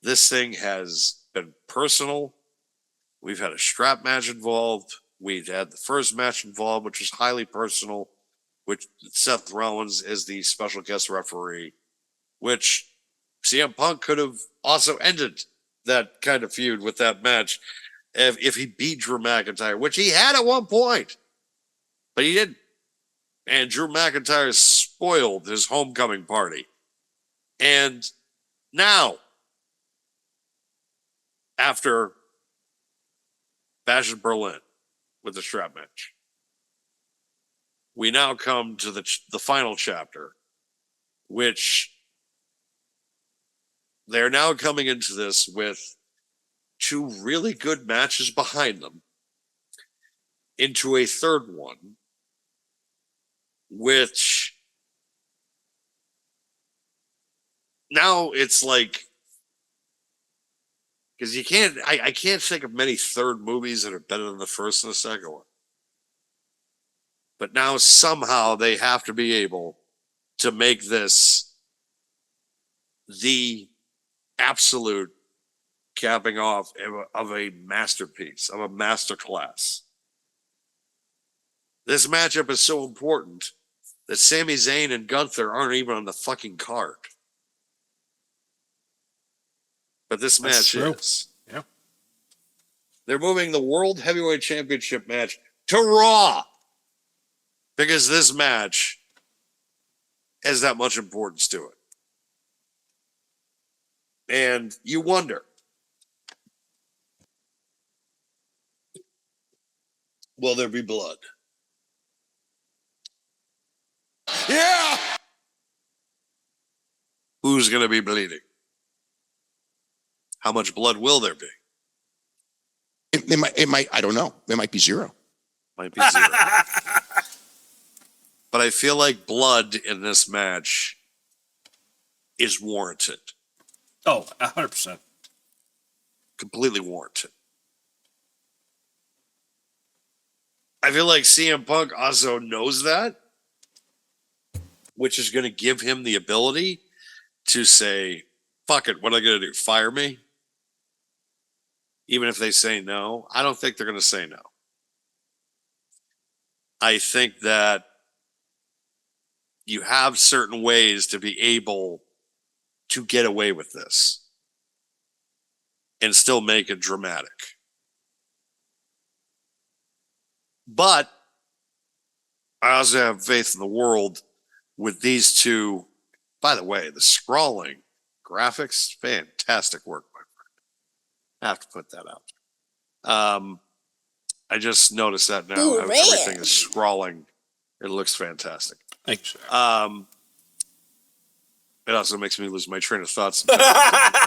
this thing has been personal. We've had a strap match involved. We've had the first match involved, which was highly personal, which Seth Rollins is the special guest referee, which CM Punk could have also ended that kind of feud with that match if he beat Drew McIntyre, which he had at one point, but he didn't. And Drew McIntyre spoiled his homecoming party. And now, after Bash in Berlin with the strap match, we now come to the final chapter, which they're now coming into this with two really good matches behind them, into a third one, which now it's like, because I can't think of many third movies that are better than the first and the second one. But now somehow they have to be able to make this the absolute capping off of a masterpiece, of a masterclass. This matchup is so important that Sami Zayn and Gunther aren't even on the fucking card. But this That's match true. is. Yeah. They're moving the World Heavyweight Championship match to Raw because this match has that much importance to it. And you wonder, will there be blood? Yeah. Who's going to be bleeding? How much blood will there be? It might, I don't know. It might be zero. Might be zero. But I feel like blood in this match is warranted. Oh, 100%. Completely warranted. I feel like CM Punk also knows that, which is going to give him the ability to say, fuck it, what am I going to do? Fire me? Even if they say no, I don't think they're going to say no. I think that you have certain ways to be able to get away with this and still make it dramatic. But I also have faith in the world with these two. By the way, the scrawling graphics, fantastic work, my friend. I have to put that out. I just noticed that now. Ooh, Everything is scrawling. It looks fantastic. Thanks. It also makes me lose my train of thought sometimes.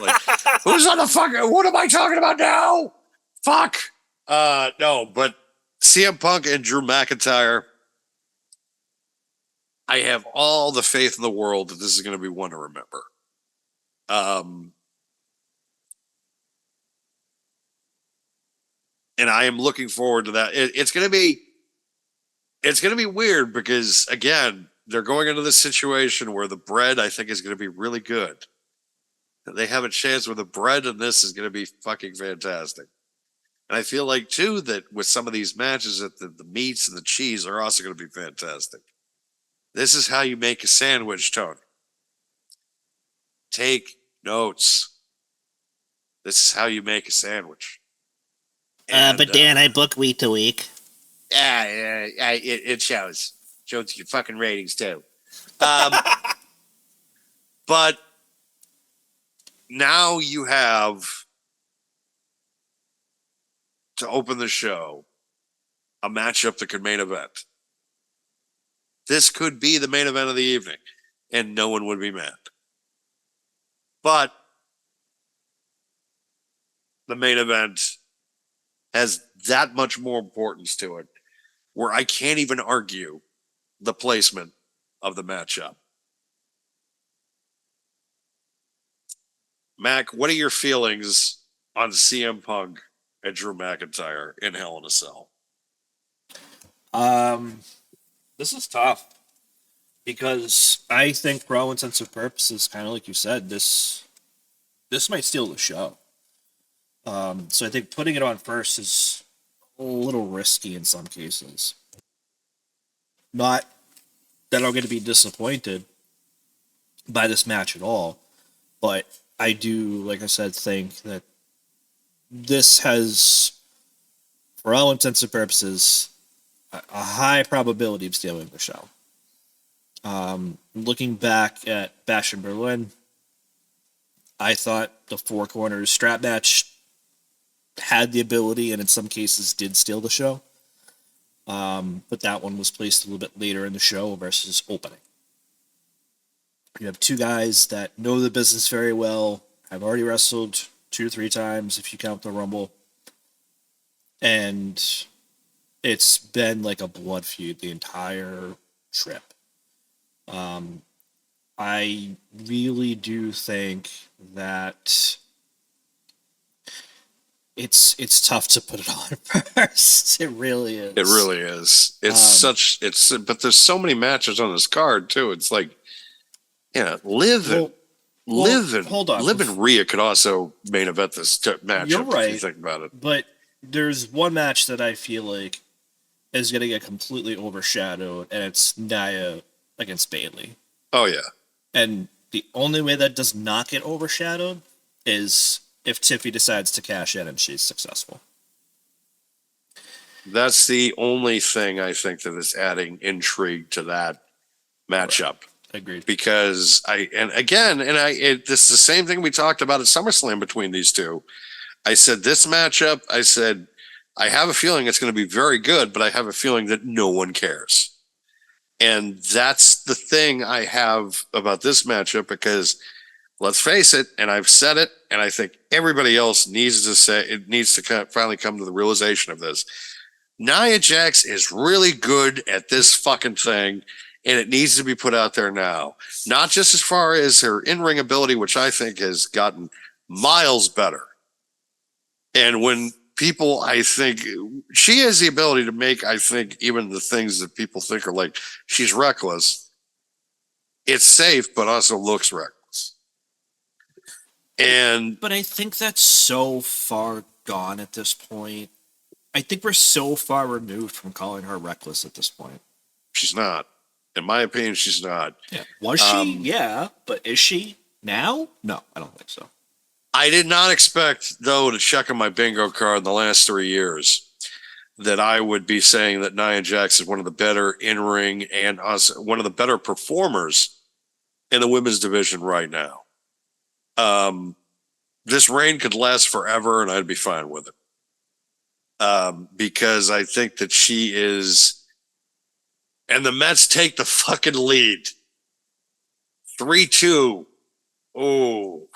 Like, who's on the fuck? What am I talking about now? Fuck. No, but CM Punk and Drew McIntyre, I have all the faith in the world that this is going to be one to remember. And I am looking forward to that. It's going to be weird because, again, they're going into this situation where the bread, I think, is going to be really good. They have a chance where the bread in this is going to be fucking fantastic. And I feel like, too, that with some of these matches, that the meats and the cheese are also going to be fantastic. This is how you make a sandwich, Tony. Take notes. This is how you make a sandwich. But Dan, I book week to week. It shows. Shows your fucking ratings too. But now you have to open the show a matchup that could main event. This could be the main event of the evening, and no one would be mad. But the main event has that much more importance to it, where I can't even argue the placement of the matchup. Mac, what are your feelings on CM Punk and Drew McIntyre in Hell in a Cell? This is tough because I think, for all intents and purposes, kind of like you said, this might steal the show. So I think putting it on first is a little risky in some cases. Not that I'm going to be disappointed by this match at all, but I do, like I said, think that this has, for all intents and purposes, a high probability of stealing the show. Looking back at Bash in Berlin, I thought the Four Corners strap match had the ability and in some cases did steal the show. But that one was placed a little bit later in the show versus opening. You have two guys that know the business very well, have already wrestled 2 or 3 times if you count the Rumble. And it's been like a blood feud the entire trip. I really do think that it's tough to put it on first. It really is. It really is. But there's so many matches on this card too. It's like, Liv and Rhea could also main event this matchup. You're right. If you think about it. But there's one match that I feel like is going to get completely overshadowed, and it's Nia against Bayley. Oh yeah. And the only way that does not get overshadowed is if Tiffy decides to cash in and she's successful. That's the only thing I think that is adding intrigue to that matchup. Right. Agreed. Because this is the same thing we talked about at SummerSlam between these two. I said this matchup, I have a feeling it's going to be very good, but I have a feeling that no one cares. And that's the thing I have about this matchup, because let's face it, and I've said it, and I think everybody else needs to finally come to the realization of this. Nia Jax is really good at this fucking thing, and it needs to be put out there now. Not just as far as her in-ring ability, which I think has gotten miles better. And when people, I think, she has the ability to make, I think, even the things that people think are like, she's reckless. It's safe, but also looks reckless. But I think that's so far gone at this point. I think we're so far removed from calling her reckless at this point. She's not. In my opinion, she's not. Yeah. Was she? Yeah. But is she now? No, I don't think so. I did not expect, though, to check on my bingo card in the last 3 years, that I would be saying that Nia Jax is one of the better in-ring and one of the better performers in the women's division right now. This reign could last forever, and I'd be fine with it. Because I think that she is, and the Mets take the fucking lead. 3-2. Oh.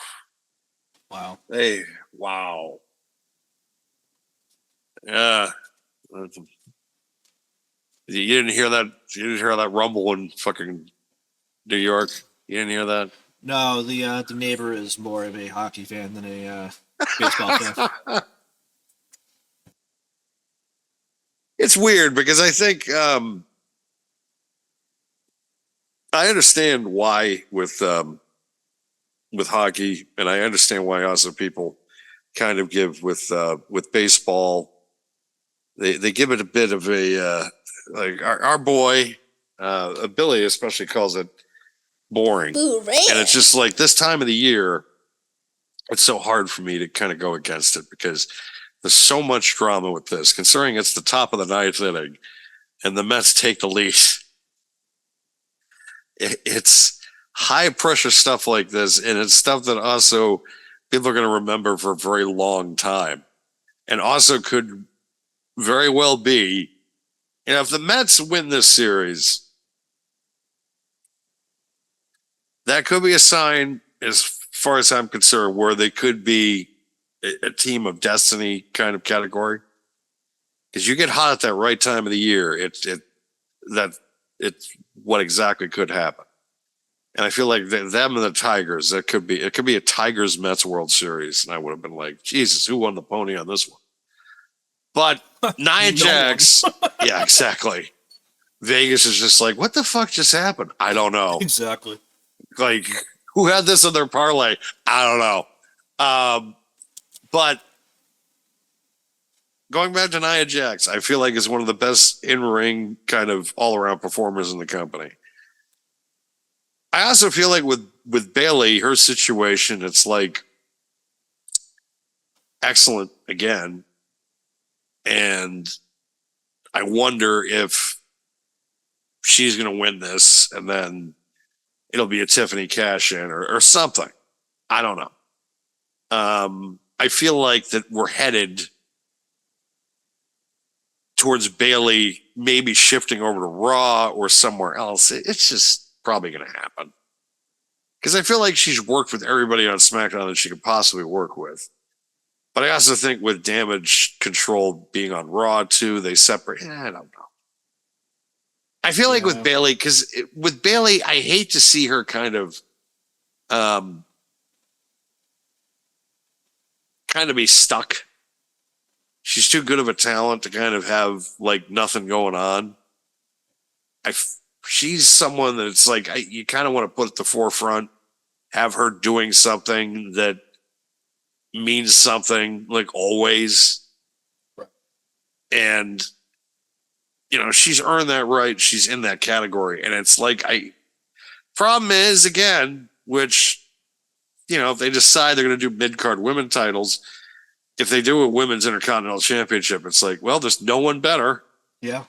Wow. Hey, wow. Yeah. You didn't hear that? You didn't hear that rumble in fucking New York? You didn't hear that? No, the neighbor is more of a hockey fan than a baseball fan. It's weird because I think I understand why with hockey, and I understand why also people kind of give with baseball. They give it a bit of a like our boy Billy especially calls it boring, and it's just like this time of the year. It's so hard for me to kind of go against it because there's so much drama with this. Considering it's the top of the ninth inning, and the Mets take the lead. It's high pressure stuff like this, and it's stuff that also people are going to remember for a very long time, and also could very well be, if the Mets win this series, that could be a sign, as far as I'm concerned, where they could be a team of destiny kind of category. Because you get hot at that right time of the year, it's what exactly could happen. And I feel like them and the Tigers, it could be a Tigers Mets World Series, and I would have been like, Jesus, who won the pony on this one? But Nia Jax, yeah, exactly. Vegas is just like, what the fuck just happened? I don't know. Exactly. Like, who had this in their parlay? I don't know. But going back to Nia Jax, I feel like is one of the best in-ring kind of all-around performers in the company. I also feel like with Bayley, her situation, it's like excellent again. And I wonder if she's going to win this and then it'll be a Tiffany cash-in or something. I don't know. I feel like that we're headed towards Bayley maybe shifting over to Raw or somewhere else. It's just probably going to happen. Because I feel like she's worked with everybody on SmackDown that she could possibly work with. But I also think with Damage Control being on Raw too, they separate. I don't know. I feel like with Bayley, because with Bayley, I hate to see her kind of be stuck. She's too good of a talent to kind of have like nothing going on. She's someone that's like, you kind of want to put at the forefront, have her doing something that means something, like always. Right. And, she's earned that right. She's in that category. And it's like, problem is, again, which, if they decide they're going to do mid-card women titles, if they do a women's Intercontinental Championship, it's like, well, there's no one better. Yeah.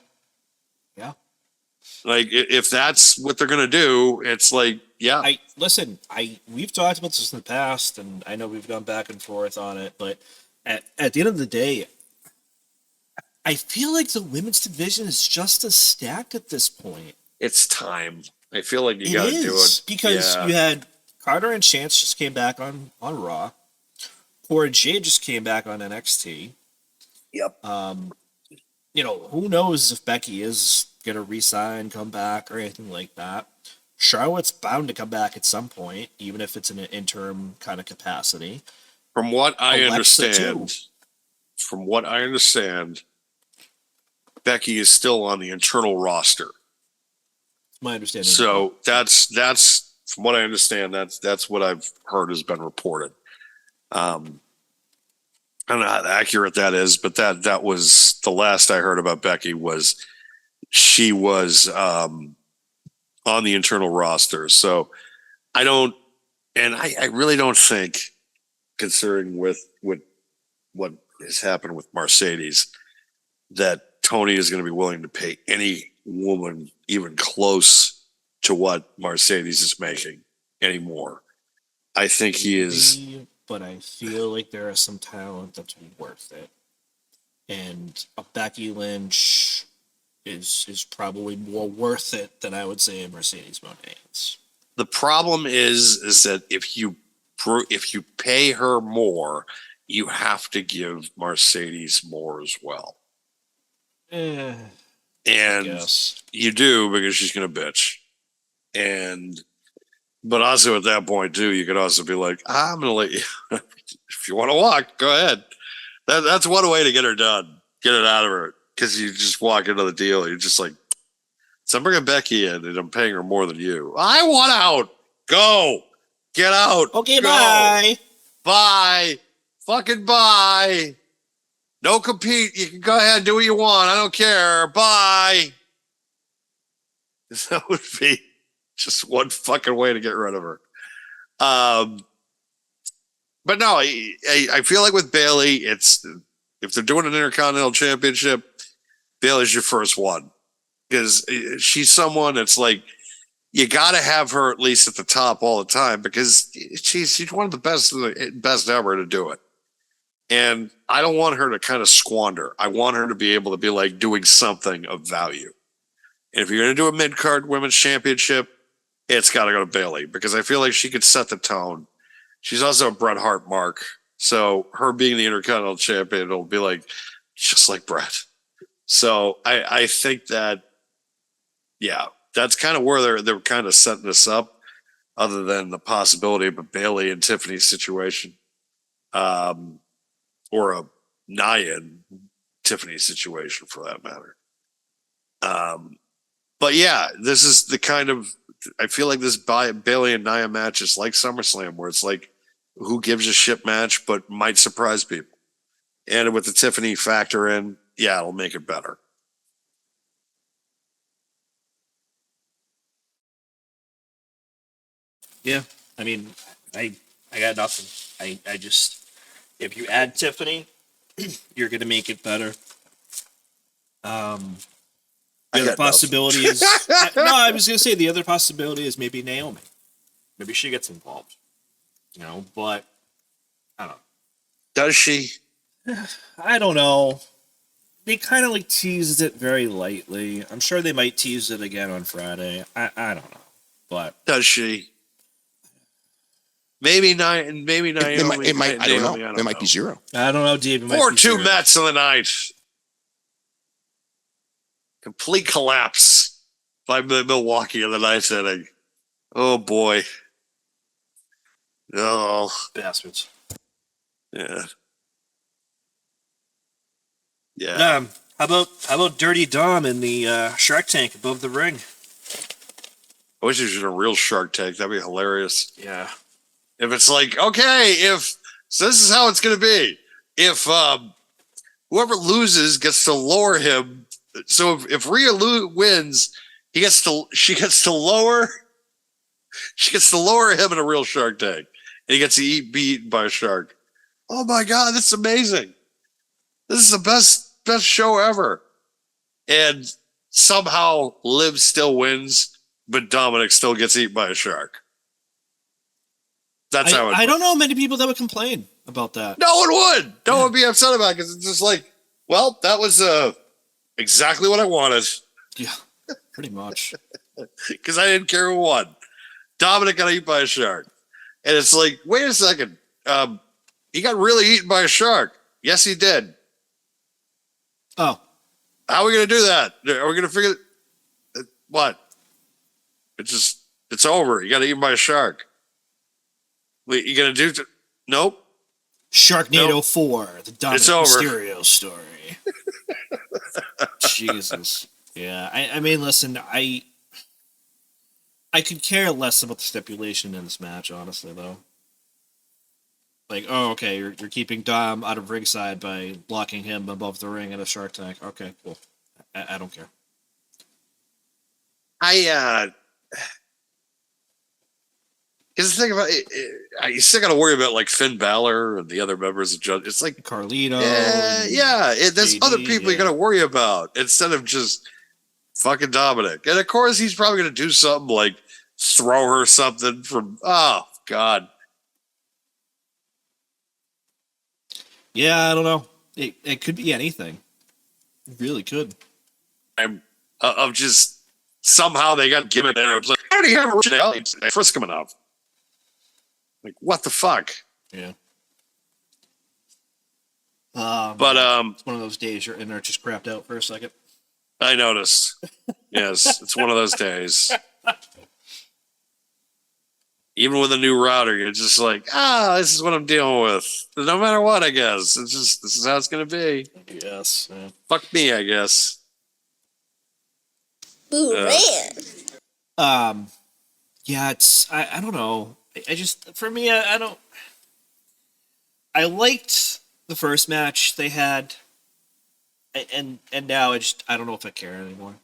Like, if that's what they're going to do, it's like, yeah. We've talked about this in the past, and I know we've gone back and forth on it, but at the end of the day, I feel like the women's division is just as stacked at this point. It's time. I feel like you got to do it. Because you had Carter and Chance just came back on Raw. Cora Jade just came back on NXT. Yep. Who knows if Becky is going to re-sign, come back, or anything like that. Charlotte's bound to come back at some point, even if it's in an interim kind of capacity. From what I Alexa, understand, Becky is still on the internal roster. My understanding. So that's from what I understand. That's what I've heard has been reported. I don't know how accurate that is, but that was the last I heard about Becky was she was on the internal roster. So I really don't think, considering with what has happened with Mercedes, that Tony is going to be willing to pay any woman even close to what Mercedes is making anymore. I think he is. But I feel like there is some talent that's worth it. And a Becky Lynch is probably more worth it than I would say a Mercedes Moné. The problem is that if you pay her more, you have to give Mercedes more as well. And you do, because she's going to bitch. But also at that point too, you could also be like, I'm going to let you, if you want to walk, go ahead. That's one way to get her done. Get it out of her. Because you just walk into the deal. You're just like, so I'm bringing Becky in and I'm paying her more than you. I want out. Go. Get out. Okay, go. bye. Bye. Fucking bye. No compete. You can go ahead and do what you want. I don't care. Bye. That would be just one fucking way to get rid of her. But no, I feel like with Bayley, if they're doing an Intercontinental Championship, Bayley's your first one. Because she's someone that's like, you got to have her at least at the top all the time, because she's one of the best ever to do it. And I don't want her to kind of squander. I want her to be able to be like doing something of value. And if you're going to do a mid-card women's championship, it's got to go to Bayley, because I feel like she could set the tone. She's also a Bret Hart mark. So her being the Intercontinental Champion will be like, just like Bret. So I think that, yeah, that's kind of where they're kind of setting this up, other than the possibility of a Bayley and Tiffany situation, or a Nia and Tiffany situation for that matter. But yeah, this is the kind of, I feel like this Bayley and Nia match is like SummerSlam, where it's like, who gives a shit match, but might surprise people. And with the Tiffany factor in, yeah, it'll make it better. Yeah, I mean, I got nothing. I just, if you add Tiffany, you're gonna make it better. The other possibility is I was gonna say the other possibility is maybe Naomi. Maybe she gets involved. But I don't know. Does she? I don't know. They kind of like teased it very lightly. I'm sure they might tease it again on Friday. I don't know. But does she? Maybe not. Maybe not. It might. I don't know. It might be zero. I don't know, Dave. 4-2 Mets in the night. Complete collapse by Milwaukee in the ninth inning. Oh boy. Oh, bastards. Yeah. Yeah. How about Dirty Dom in the Shark Tank above the ring? I wish it was a real Shark Tank. That'd be hilarious. Yeah. If it's like, okay, so this is how it's going to be. If whoever loses gets to lower him. So if Rhea wins, she gets to lower him in a real Shark Tank. he gets to be eaten by a shark. Oh my God, this is amazing. This is the best show ever. And somehow Liv still wins, but Dominic still gets eaten by a shark. That's how it I don't know many people that would complain about that. No one would. No one would be upset about it because it's just like, well, that was exactly what I wanted. Yeah, pretty much. Because I didn't care who won. Dominic got eaten by a shark. And it's like, wait a second. He got really eaten by a shark. Yes, he did. Oh. How are we going to do that? Are we going to figure what? It's over. You got eaten by a shark. Wait, you going to do? Nope. Sharknado Nope. 4, the Dominic It's over. Mysterio story. Jesus. Yeah, I mean, listen, I could care less about the stipulation in this match, honestly, though. Like, oh, okay, you're keeping Dom out of ringside by locking him above the ring in a Shark Tank. Okay, cool. I don't care. Because the thing about it, you still got to worry about like Finn Balor and the other members of Judge. It's like Carlito. There's JD, other people you got to worry about instead of just fucking Dominic. And of course, he's probably going to do something like throw her something from. Oh God. Yeah, I don't know. It could be anything. It really could. I'm of just somehow they got given there. It's like, I already have originality first coming out. Like, what the fuck? Yeah. But it's one of those days your internet just crapped out for a second. I noticed. Yes, it's one of those days. Even with a new router, you're just like, this is what I'm dealing with. No matter what, I guess. It's just this is how it's gonna be. Yes. Yeah. Fuck me, I guess. Ooh, man. Yeah, it's I don't know. I just for me I don't I liked the first match they had and now I don't know if I care anymore.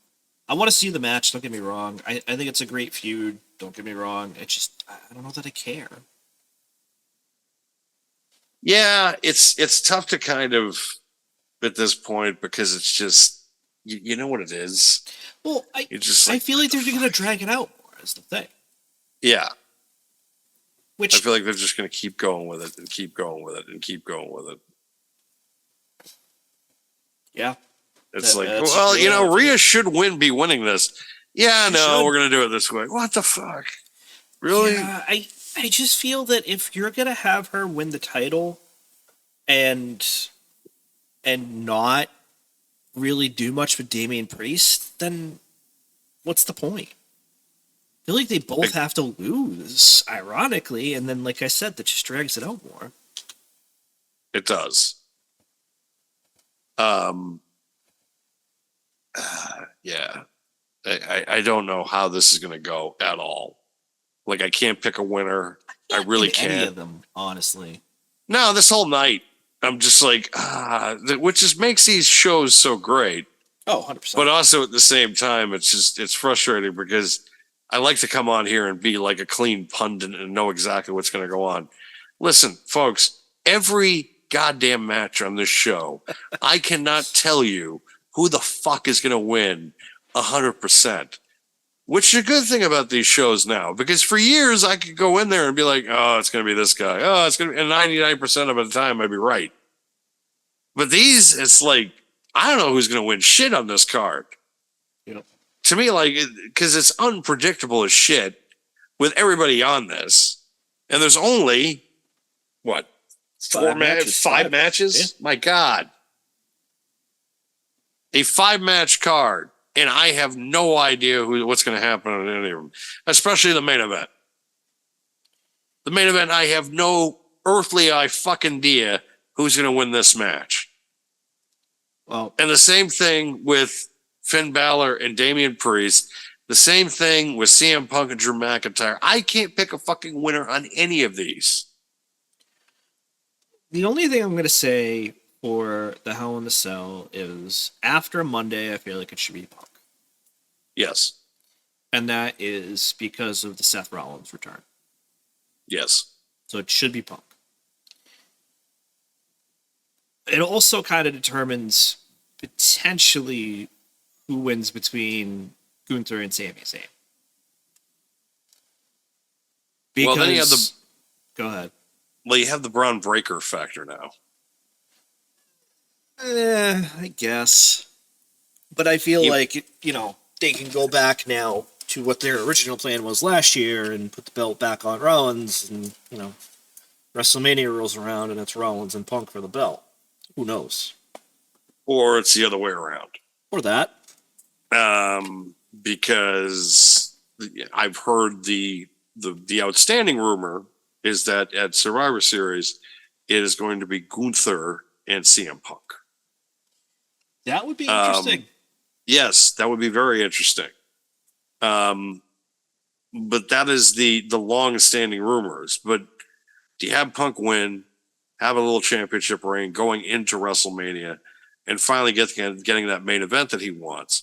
I want to see the match, don't get me wrong. I think it's a great feud, don't get me wrong. It's just I don't know that I care. Yeah, it's tough to kind of at this point because it's just you know what it is. Well, I feel like they're going to drag it out more is the thing. Yeah. Which I feel like they're just going to keep going with it and keep going with it and keep going with it. Yeah. It's Rhea should be winning this. Yeah, no, we're going to do it this way. What the fuck? Really? Yeah, I just feel that if you're going to have her win the title and not really do much with Damian Priest, then what's the point? I feel like they both have to lose, ironically, and then, like I said, that just drags it out more. It does. Yeah. I don't know how this is going to go at all. Like, I can't pick a winner. I really can't. Any of them, honestly. No, this whole night, I'm just like, which just makes these shows so great. Oh, 100%. But also at the same time, it's frustrating because I like to come on here and be like a clean pundit and know exactly what's going to go on. Listen, folks, every goddamn match on this show, I cannot tell you who the fuck is going to win 100%. Which is a good thing about these shows now, because for years I could go in there and be like, oh, it's going to be this guy. Oh, it's going to be, and 99% of the time I'd be right. But these, it's like, I don't know who's going to win shit on this card. Yep. To me, like, because it's unpredictable as shit with everybody on this. And there's only, what, five matches? Yeah. My God. A 5-match card. And I have no idea what's going to happen on any of them, especially the main event. The main event, I have no earthly fucking idea who's going to win this match. Well, and the same thing with Finn Balor and Damian Priest. The same thing with CM Punk and Drew McIntyre. I can't pick a fucking winner on any of these. The only thing I'm going to say for the Hell in the Cell is after Monday, I feel like it should be Punk. Yes. And that is because of the Seth Rollins return. Yes. So it should be Punk. It also kind of determines potentially who wins between Gunther and Sami Zayn. Because, well, then you have the. Go ahead. Well, you have the Braun Breaker factor now. I guess. But I feel like, they can go back now to what their original plan was last year and put the belt back on Rollins and, WrestleMania rolls around and it's Rollins and Punk for the belt. Who knows? Or it's the other way around. Or that. Because I've heard the outstanding rumor is that at Survivor Series, it is going to be Gunther and CM Punk. That would be interesting. Yes, that would be very interesting. But that is the long-standing rumors. But do you have Punk win, have a little championship reign going into WrestleMania, and finally getting that main event that he wants,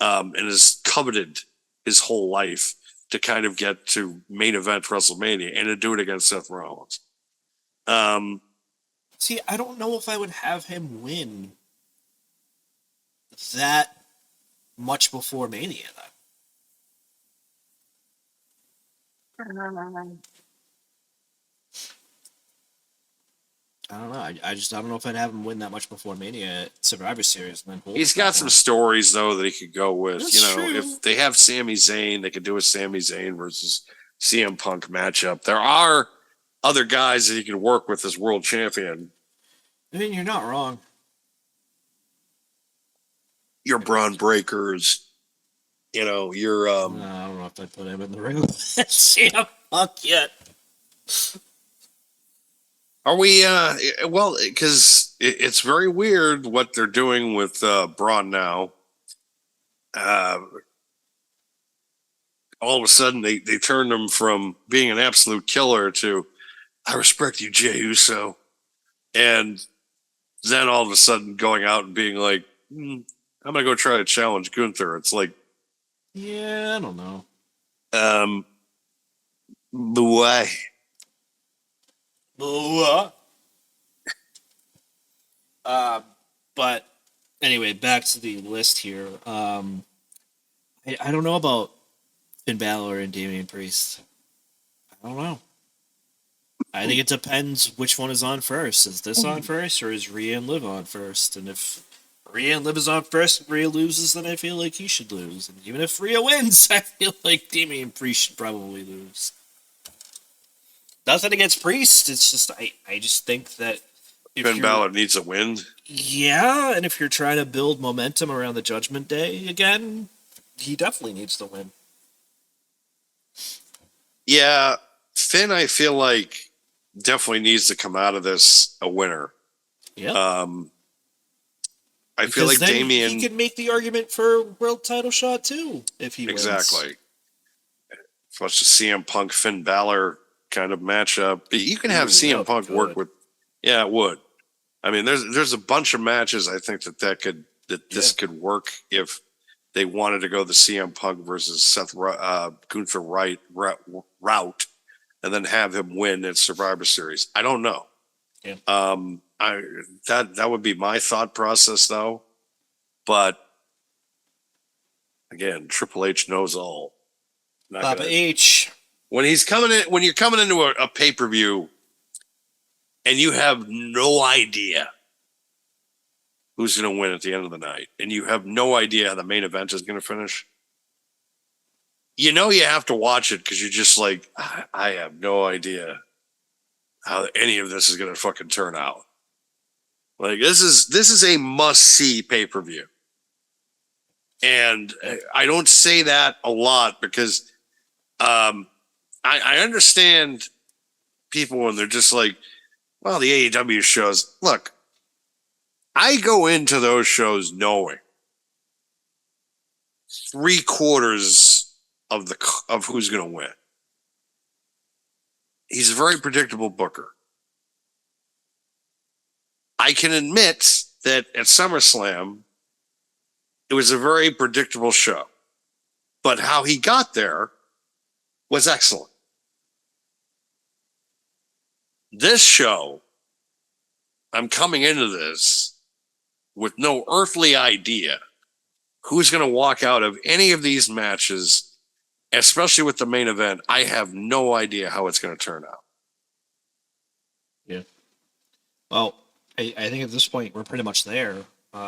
and has coveted his whole life to kind of get to main event WrestleMania and to do it against Seth Rollins? See, I don't know if I would have him win that much before Mania, though. I don't know. I don't know if I'd have him win that much before Mania at Survivor Series. And then He's got some stories, though, that he could go with. That's true. If they have Sami Zayn, they could do a Sami Zayn versus CM Punk matchup. There are other guys that he could work with as world champion. I mean, you're not wrong. Your Braun Breakers, your I don't know if I'd put him in the ring with CM Punk yet. Are we? Well, because it's very weird what they're doing with Braun now. All of a sudden, they turned him from being an absolute killer to, I respect you, Jey Uso, and then all of a sudden going out and being like, I'm gonna go try to challenge Gunther. It's like, yeah, I don't know. Why? But anyway, back to the list here. I don't know about Finn Balor and Damian Priest. I don't know. I think it depends which one is on first. Is this on first, or is Rhea and Liv on first? And if Rhea and Liv is on first and Rhea loses, then I feel like he should lose. And even if Rhea wins, I feel like Damian Priest should probably lose. Nothing against Priest. It's just I just think that Finn Balor needs a win. Yeah, and if you're trying to build momentum around the Judgment Day again, he definitely needs to win. Yeah, Finn, I feel like definitely needs to come out of this a winner. Yeah. I feel like Damian. He could make the argument for a world title shot too if he wins. Exactly. Plus the CM Punk Finn Balor kind of matchup. You can have CM Punk work with. Yeah, it would. I mean, there's a bunch of matches I think this could work if they wanted to go the CM Punk versus Gunther route, and then have him win at Survivor Series. I don't know. Yeah. That would be my thought process, though. But again, Triple H knows all. Papa H. When you're coming into a pay-per-view and you have no idea who's going to win at the end of the night, and you have no idea how the main event is going to finish, you have to watch it because you're just like, I have no idea how any of this is going to fucking turn out. Like, this is a must-see pay-per-view. And I don't say that a lot because I understand people when they're just like, well, the AEW shows. Look, I go into those shows knowing 3/4 of who's going to win. He's a very predictable booker. I can admit that at SummerSlam, it was a very predictable show. But how he got there was excellent. This show, I'm coming into this with no earthly idea who's going to walk out of any of these matches, especially with the main event. I have no idea how it's going to turn out. Yeah. Well, I think at this point we're pretty much there.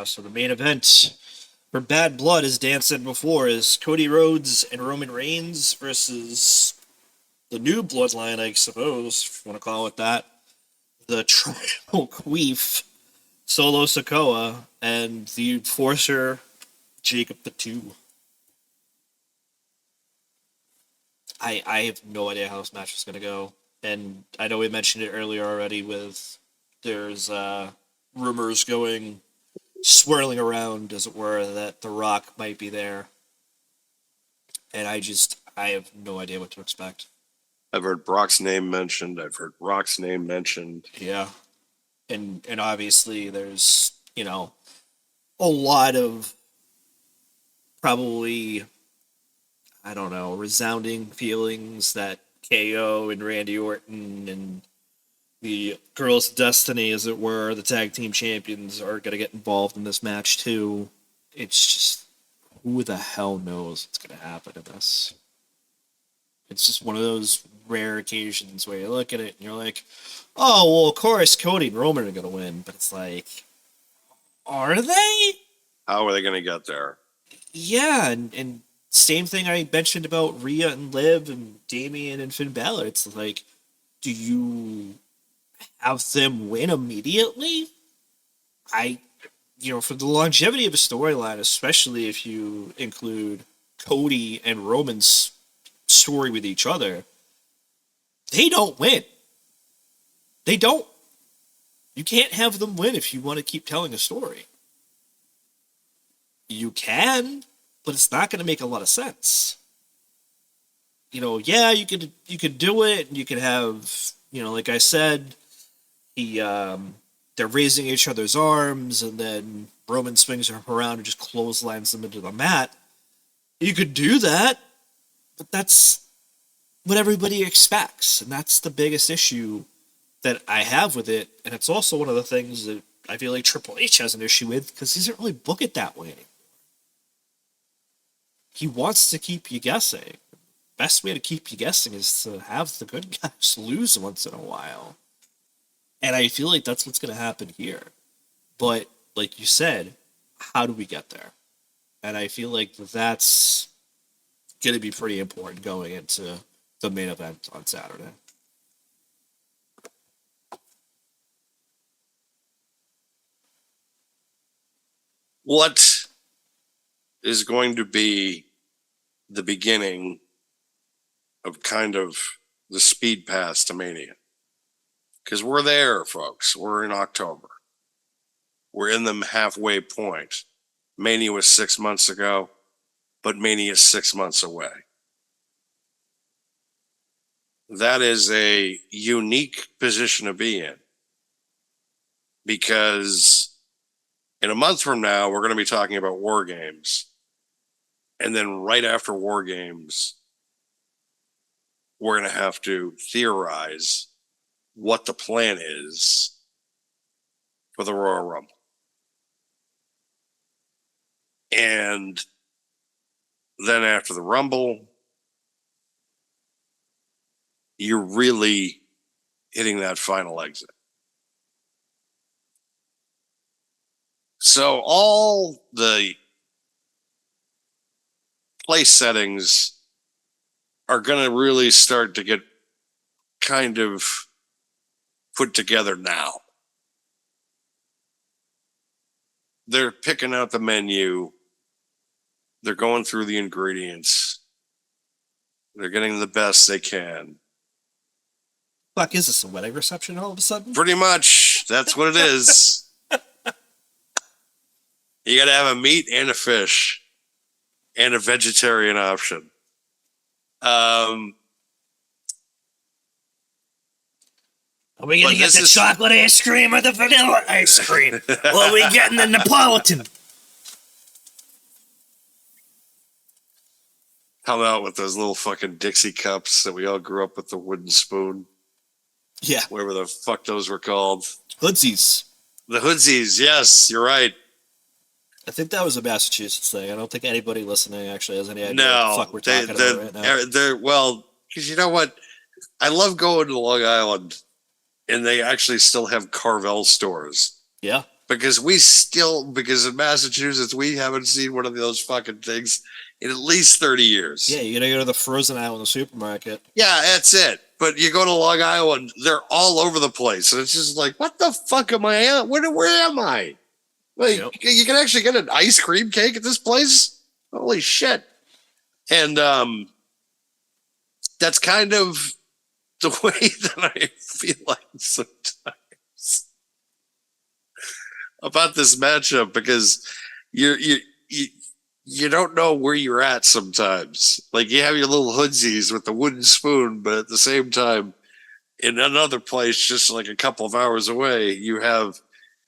So the main event for Bad Blood, as Dan said before, is Cody Rhodes and Roman Reigns versus the new bloodline, I suppose, if you want to call it that. The Tribal Queef, Solo Sikoa, and the Enforcer, Jacob the Two. I have no idea how this match is going to go. And I know we mentioned it earlier already with there's rumors swirling around, as it were, that The Rock might be there. And I have no idea what to expect. I've heard Brock's name mentioned. I've heard Rock's name mentioned. Yeah. And obviously there's, a lot of probably, I don't know, resounding feelings that KO and Randy Orton and the Girls of Destiny, as it were, the tag team champions, are going to get involved in this match too. It's just, who the hell knows what's going to happen in this? It's just one of those rare occasions where you look at it and you're like, oh, well, of course, Cody and Roman are going to win. But it's like, are they? How are they going to get there? Yeah, and same thing I mentioned about Rhea and Liv and Damian and Finn Balor. It's like, do you have them win immediately? For the longevity of a storyline, especially if you include Cody and Roman's story with each other, they don't win. They don't. You can't have them win if you want to keep telling a story. You can, but it's not going to make a lot of sense. Yeah, you could do it, and you could have, like I said, they're raising each other's arms, and then Roman swings them around and just clotheslines them into the mat. You could do that, but that's what everybody expects, and that's the biggest issue that I have with it, and it's also one of the things that I feel like Triple H has an issue with, because he doesn't really book it that way anymore. He wants to keep you guessing. Best way to keep you guessing is to have the good guys lose once in a while. And I feel like that's what's going to happen here. But, like you said, how do we get there? And I feel like that's going to be pretty important going into the main event on Saturday. What is going to be the beginning of kind of the speed pass to Mania? Because we're there, folks. We're in October. We're in the halfway point. Mania was 6 months ago, but Mania is 6 months away. That is a unique position to be in, because in a month from now, we're going to be talking about War Games. And then right after War Games, we're going to have to theorize what the plan is for the Royal Rumble. And then after the Rumble, you're really hitting that final exit. So all the place settings are going to really start to get kind of put together now. They're picking out the menu. They're going through the ingredients. They're getting the best they can. Fuck, is this a wedding reception all of a sudden? Pretty much. That's what it is. You got to have a meat and a fish and a vegetarian option. Are we going to get the chocolate ice cream or the vanilla ice cream? Or are we getting the Neapolitan? Come out with those little fucking Dixie cups that we all grew up with, the wooden spoon. Yeah. Whatever the fuck those were called. Hoodsies. The Hoodsies, yes, you're right. I think that was a Massachusetts thing. I don't think anybody listening actually has any idea No, what the fuck we're talking about right now. They're well, because you know what? I love going to Long Island, and they actually still have Carvel stores. Yeah. Because in Massachusetts, we haven't seen one of those fucking things in at least 30 years. Yeah, you gotta go to the frozen aisle in the supermarket. Yeah, that's it. But you go to Long Island, they're all over the place. And it's just like, what the fuck am I at? Where am I? Like, you can actually get an ice cream cake at this place? Holy shit. And that's kind of the way that I feel like sometimes about this matchup, because you don't know where you're at sometimes. Like, you have your little hoodsies with the wooden spoon, but at the same time, in another place, just like a couple of hours away, you have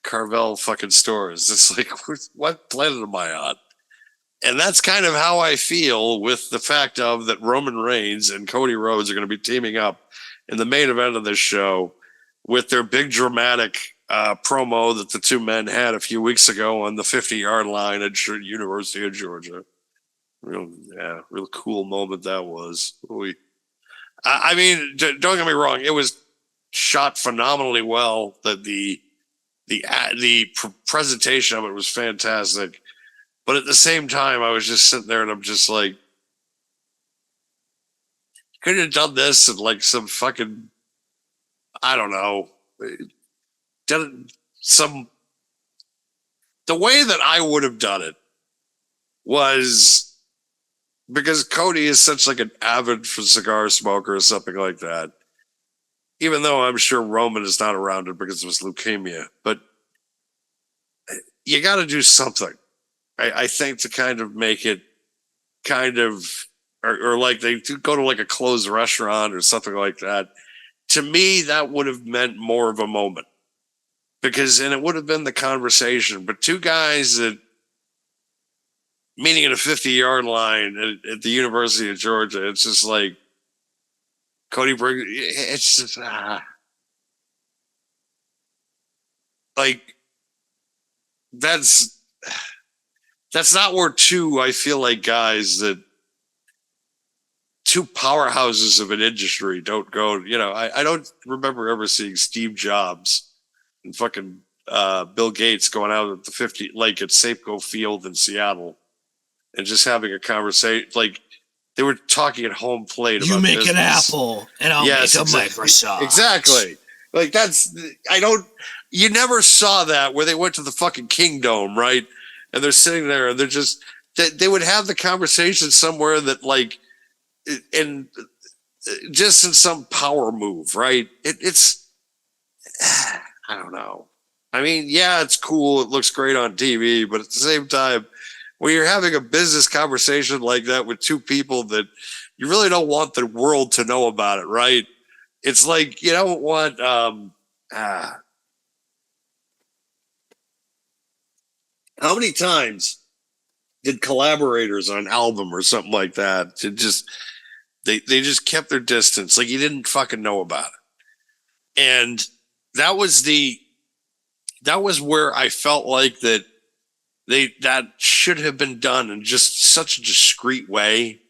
Carvel fucking stores. It's like, what planet am I on? And that's kind of how I feel with the fact of that Roman Reigns and Cody Rhodes are going to be teaming up in the main event of this show with their big dramatic promo that the two men had a few weeks ago on the 50-yard line at University of Georgia. Real cool moment that was. I mean, don't get me wrong, it was shot phenomenally well. That the presentation of it was fantastic, but at the same time, I was just sitting there and I'm just like, could have done this in like some fucking, I don't know, done some. The way that I would have done it was, because Cody is such like an avid cigar smoker or something like that. Even though I'm sure Roman is not around it because of his leukemia, but you got to do something. I think to kind of make it kind of, or like they go to like a closed restaurant or something like that. To me, that would have meant more of a moment, because, and it would have been the conversation. But two guys that meeting at a 50-yard line at the University of Georgia, it's just like Cody brings, it's just, like, that's not where I feel like guys that two powerhouses of an industry don't go. You know, I don't remember ever seeing Steve Jobs and fucking Bill Gates going out at the 50, like at Safeco Field in Seattle, and just having a conversation. Like, they were talking at home plate. You about make business. An Apple, and I'll make a Microsoft. Exactly. Like, you never saw that where they went to the fucking Kingdome, right? And they're sitting there and they're just, they would have the conversation somewhere that, like, in just in some power move, right? It's, I don't know. I mean, yeah, it's cool. It looks great on TV, but at the same time, when you're having a business conversation like that with two people that you really don't want the world to know about it, right? It's like, you don't want, how many times did collaborators on an album or something like that to just, they just kept their distance, like you didn't fucking know about it. And that was where I felt like that should have been done in just such a discreet way.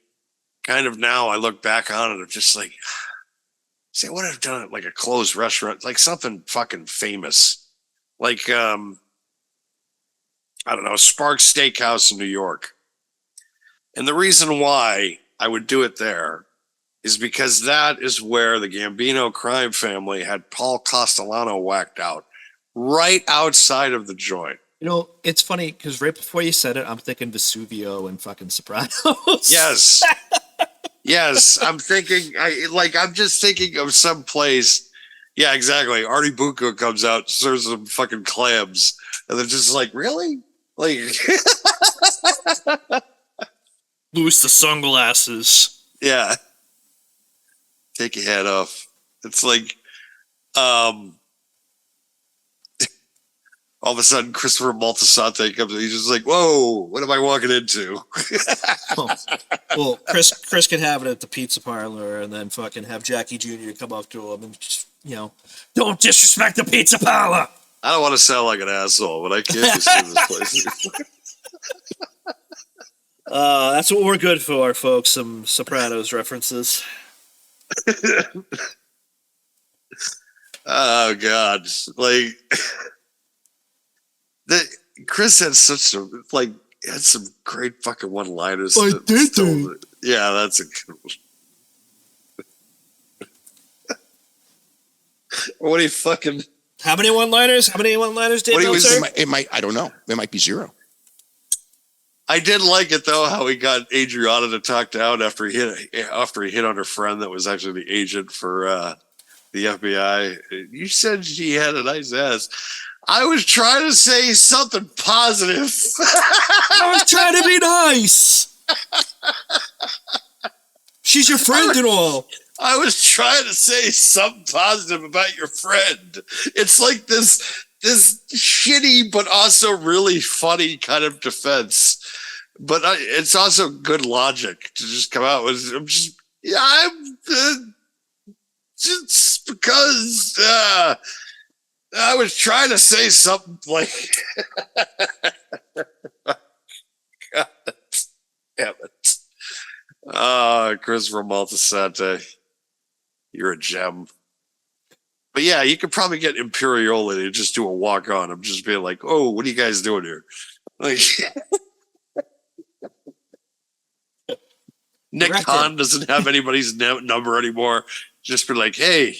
Kind of now I look back on it, I'm just like, see, I would have done it like a closed restaurant, like something fucking famous, like I don't know, Sparks Steakhouse in New York. And the reason why I would do it there is because that is where the Gambino crime family had Paul Castellano whacked out, right outside of the joint. You know, it's funny because right before you said it, I'm thinking Vesuvio and fucking Sopranos. Yes. Yes. I'm just thinking of some place. Yeah, exactly. Artie Bucco comes out, serves some fucking clams. And they're just like, really? Like, Louis the sunglasses. Yeah. Take your hat off. It's like, all of a sudden Christopher Maltasante comes in. He's just like, whoa, what am I walking into? Well, Chris can have it at the pizza parlor, and then fucking have Jackie Jr. come up to him and just, don't disrespect the pizza parlor. I don't want to sound like an asshole, but I can't be seeing this place. That's what we're good for, folks. Some Sopranos references. Oh God! Like Chris had had some great fucking one-liners. Yeah, that's a good one. What do you fucking? How many one-liners? Dave Meltzer? I don't know. It might be 0. I did like it though how he got Adriana to talk down after he hit on her friend that was actually the agent for the FBI. You said she had a nice ass. I was trying to say something positive. I was trying to be nice. She's your friend and all. I was trying to say something positive about your friend. It's like this shitty but also really funny kind of defense. But it's also good logic to just come out with. Just because I was trying to say something like. God damn it. Christopher Maltasante. You're a gem. But yeah, you could probably get Imperioli to just do a walk on him, just being like, oh, what are you guys doing here? Like Nick Khan doesn't have anybody's number anymore. Just be like, hey,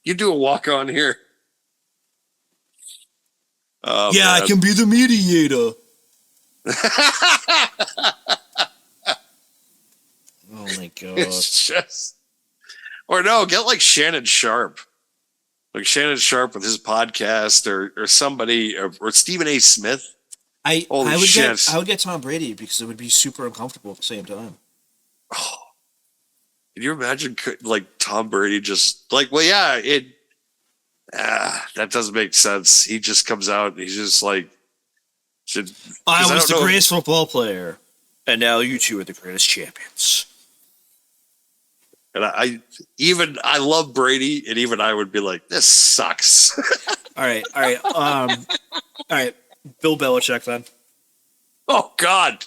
you do a walk on here. I can be the mediator. Oh my God. It's just. Or no, get like Shannon Sharp. Like Shannon Sharp with his podcast or somebody or Stephen A. Smith. I would get Tom Brady because it would be super uncomfortable at the same time. Oh, can you imagine like Tom Brady just like, well, yeah, that doesn't make sense. He just comes out and he's just like, I was the greatest football player, and now you two are the greatest champions. And I love Brady, and even I would be like, this sucks. All right. Bill Belichick then. Oh God,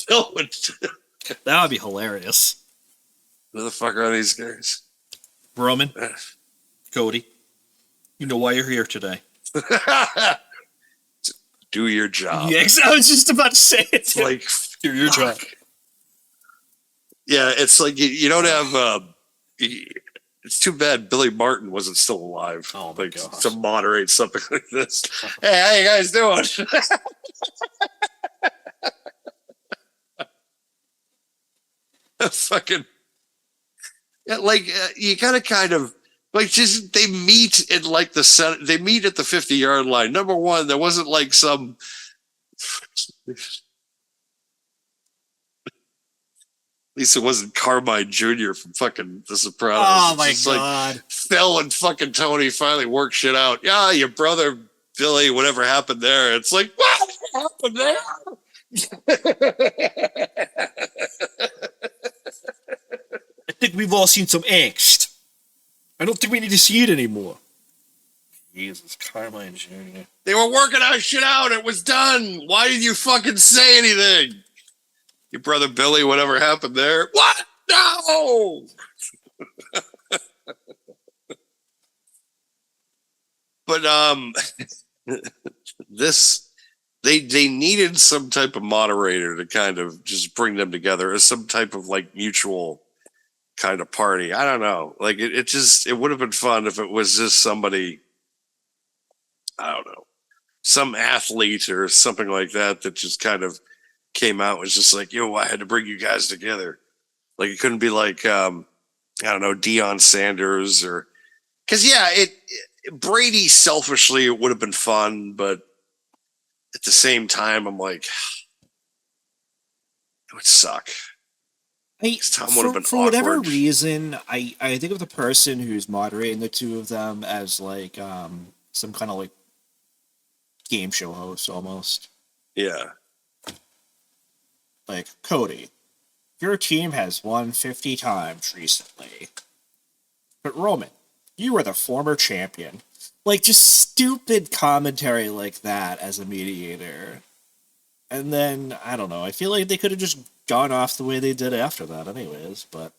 Bill would. That would be hilarious. Who the fuck are these guys? Roman, Cody, you know why you're here today. Do your job. Yes, I was just about to say it. It's like, do your job. Yeah, it's like you don't have. It's too bad Billy Martin wasn't still alive. Oh my God. To moderate something like this. Hey, how you guys doing? Fucking. Yeah, like you gotta kind of like just they meet in like the Senate. They meet at the 50-yard line. Number one, there wasn't like some. At least it wasn't Carmine Jr. from fucking The Sopranos. Oh my God. Like Phil and fucking Tony finally worked shit out. Yeah, your brother Billy, whatever happened there. It's like, what happened there? I think we've all seen some angst. I don't think we need to see it anymore. Jesus, Carmine Jr. They were working our shit out. It was done. Why did you fucking say anything? Your brother Billy, whatever happened there. What? No! But they needed some type of moderator to kind of just bring them together as some type of like mutual kind of party. I don't know. Like it would have been fun if it was just somebody, I don't know, some athlete or something like that just kind of came out and was just like, yo, I had to bring you guys together. Like it couldn't be like I don't know, Deion Sanders or because Brady selfishly it would have been fun, but at the same time I'm like it would suck. For whatever reason, I think of the person who's moderating the two of them as like some kind of like game show host almost. Yeah. Like, Cody, your team has won 50 times recently. But Roman, you were the former champion. Like, just stupid commentary like that as a mediator. And then, I don't know, I feel like they could have just gone off the way they did after that anyways, but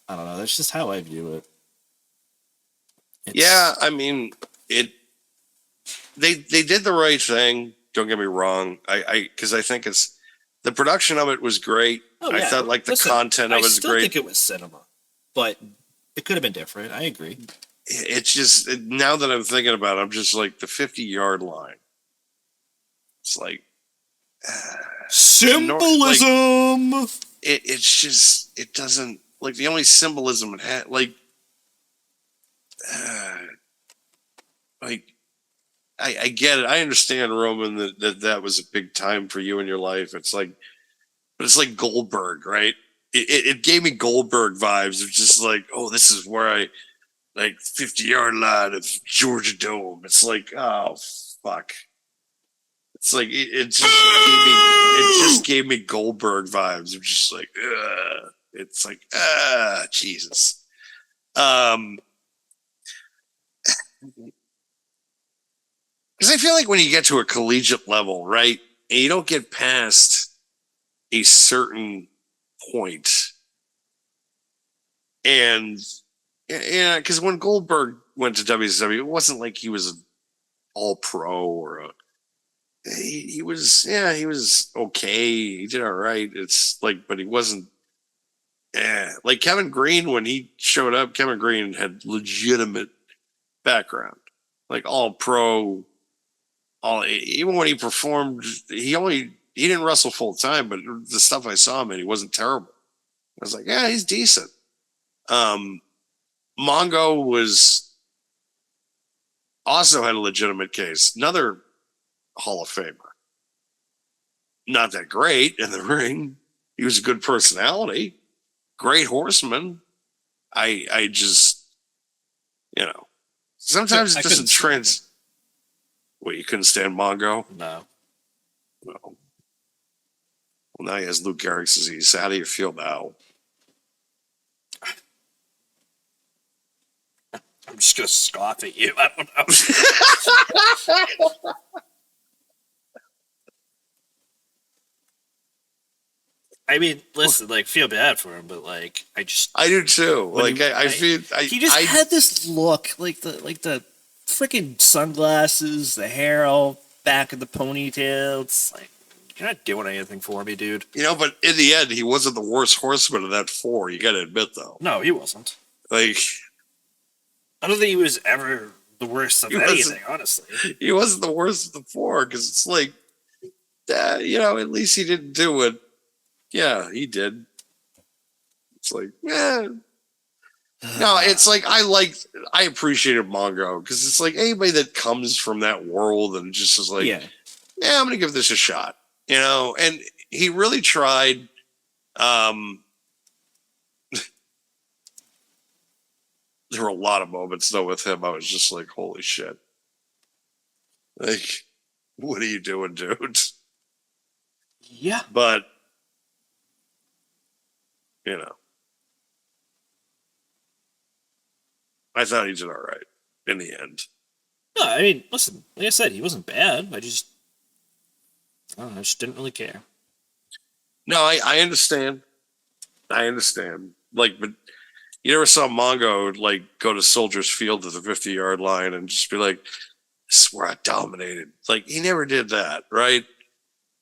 I don't know, that's just how I view it. Yeah, I mean, they did the right thing. Don't get me wrong. Because I think it's the production of it was great. Oh, yeah. I thought like the Listen, content of it was I still great. think it was cinema, but it could have been different. I agree. It's just now that I'm thinking about it, I'm just like the 50-yard line. It's like symbolism. Like, it's just it doesn't like the only symbolism it had like I get it. I understand, Roman, that was a big time for you in your life. It's like, but it's like Goldberg, right? It gave me Goldberg vibes of just like, oh, this is where I like 50-yard line of Georgia Dome. It's like, oh fuck. It's like it just gave me Goldberg vibes of just like, it's like, Jesus. Because I feel like when you get to a collegiate level, right, and you don't get past a certain point, and yeah, because when Goldberg went to WCW, it wasn't like he was an all-pro or he was okay, he did all right. It's like, but he wasn't. Yeah, like Kevin Green, when he showed up, Kevin Green had legitimate background, like all pro. Even when he performed, he didn't wrestle full time, but the stuff I saw him in, he wasn't terrible. I was like, yeah, he's decent. Mongo was also had a legitimate case, another Hall of Famer. Not that great in the ring. He was a good personality, great horseman. I just, sometimes it doesn't trans. Wait, you couldn't stand Mongo? No. Well, now he has Luke Gehrig's disease. How do you feel now? I'm just gonna scoff at you. I don't know. I mean, listen, like, feel bad for him, but like, I do too. Like, I feel he just had this look, like the freaking sunglasses, the hair all back in the ponytail. It's like, you're not doing anything for me, dude. But in the end, he wasn't the worst horseman of that four. You got to admit, though. No, he wasn't. Like, I don't think he was ever the worst of anything, honestly. He wasn't the worst of the four because it's like, at least he didn't do it. Yeah, he did. It's like, No, it's like I appreciated Mongo because it's like anybody that comes from that world and just is like, yeah, I'm gonna give this a shot, and he really tried. There were a lot of moments though with him. I was just like, holy shit. Like, what are you doing, dude? Yeah. But I thought he did all right in the end. No, I mean, listen, like I said, he wasn't bad. I just didn't really care. No, I understand. Like, but you never saw Mongo like go to Soldiers Field to the 50-yard line and just be like, "This is where I dominated." Like, he never did that, right?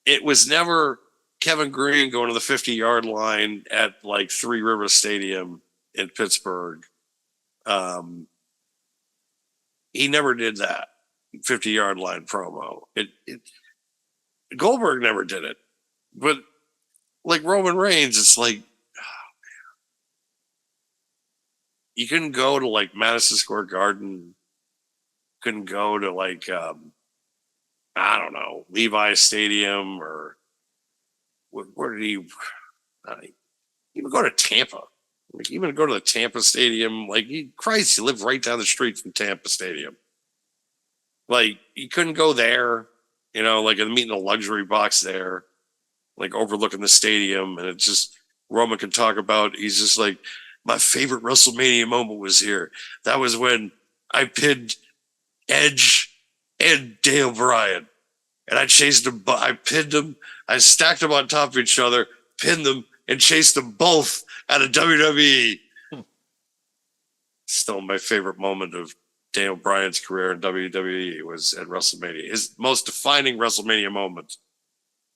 It was never Kevin Green going to the 50-yard line at like Three Rivers Stadium in Pittsburgh. He never did that 50-yard line promo. Goldberg never did it, but like Roman Reigns, it's like, you couldn't go to like Madison Square Garden, couldn't go to like I don't know, Levi's Stadium, or where did he even go to Tampa? Like, even go to the Tampa Stadium, like, Christ, he lived right down the street from Tampa Stadium. Like, you couldn't go there, you know, like and meet in a luxury box there, like overlooking the stadium, and it's just Roman can talk about. He's just like, my favorite WrestleMania moment was here. That was when I pinned Edge and Daniel Bryan, and I chased them. I pinned them. I stacked them on top of each other, pinned them, and chased them both out of WWE. Still, my favorite moment of Daniel Bryan's career in WWE was at WrestleMania. His most defining WrestleMania moment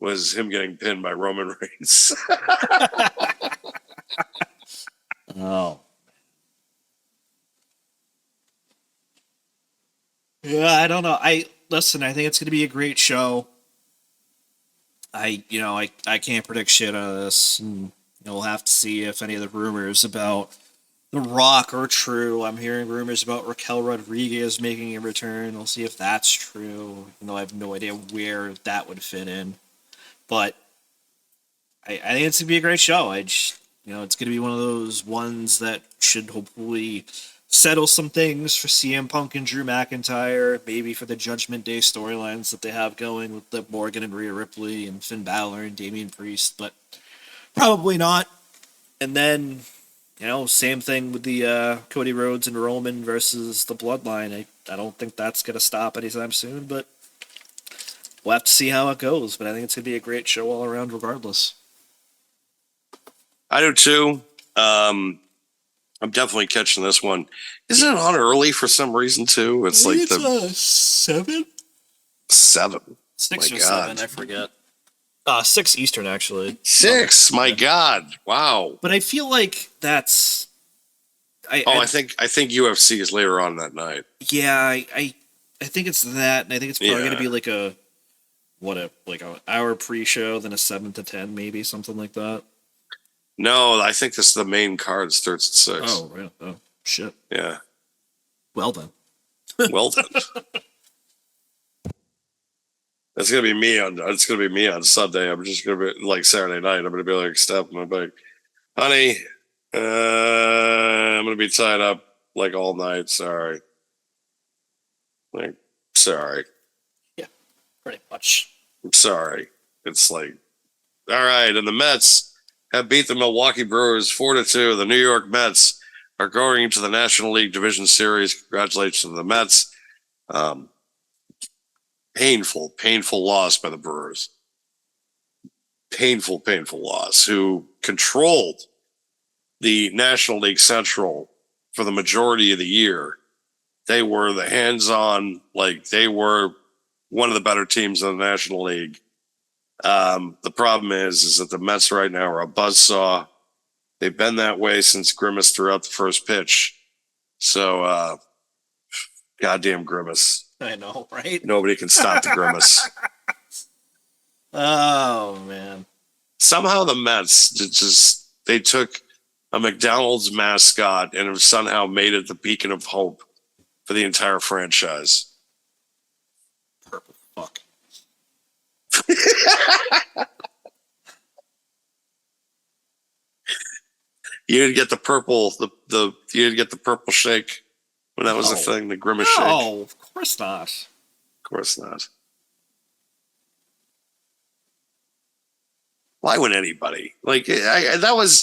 was him getting pinned by Roman Reigns. Oh. Yeah, I don't know. I think it's going to be a great show. I can't predict shit out of this. And, we'll have to see if any of the rumors about The Rock are true. I'm hearing rumors about Raquel Rodriguez making a return. We'll see if that's true. Even though I have no idea where that would fit in. But I think it's going to be a great show. It's going to be one of those ones that should hopefully settle some things for CM Punk and Drew McIntyre, maybe for the Judgment Day storylines that they have going with Liv Morgan and Rhea Ripley and Finn Balor and Damian Priest, but probably not. And then, same thing with the Cody Rhodes and Roman versus the Bloodline. I don't think that's going to stop anytime soon, but we'll have to see how it goes. But I think it's going to be a great show all around regardless. I do too. I'm definitely catching this one. Isn't it on early for some reason too? It's like it's 7? 7. 6 My or God. 7, I forget. 6 Eastern, actually. 6. My God. Wow. But I feel like that's. I think UFC is later on that night. Yeah, I think it's that, and I think it's probably going to be like an hour pre-show, then a 7 to 10, maybe something like that. No, I think this is the main card. Starts at 6. Oh, right. Oh, shit. Yeah. Well then. Well then. It's gonna be me on Sunday. I'm just gonna be like Saturday night. I'm gonna be like Steph, and I'm like, honey, I'm gonna be tied up like all night. Sorry. Like, sorry. Yeah, pretty much. I'm sorry. It's like, all right, and the Mets have beat the Milwaukee Brewers 4-2. The New York Mets are going into the National League Division Series. Congratulations to the Mets. Painful loss by the Brewers. Painful loss. Who controlled the National League Central for the majority of the year. They were the hands-on, they were one of the better teams in the National League. The problem is that the Mets right now are a buzzsaw. They've been that way since Grimace threw out the first pitch. So, goddamn Grimace. I know, right? Nobody can stop the Grimace. Oh, man. Somehow the Mets, they took a McDonald's mascot and have somehow made it the beacon of hope for the entire franchise. Purple fuck. You didn't get the purple, you didn't get the purple shake when that was the thing, the Grimace shake. No, of course not. Of course not. Why would anybody? Look, the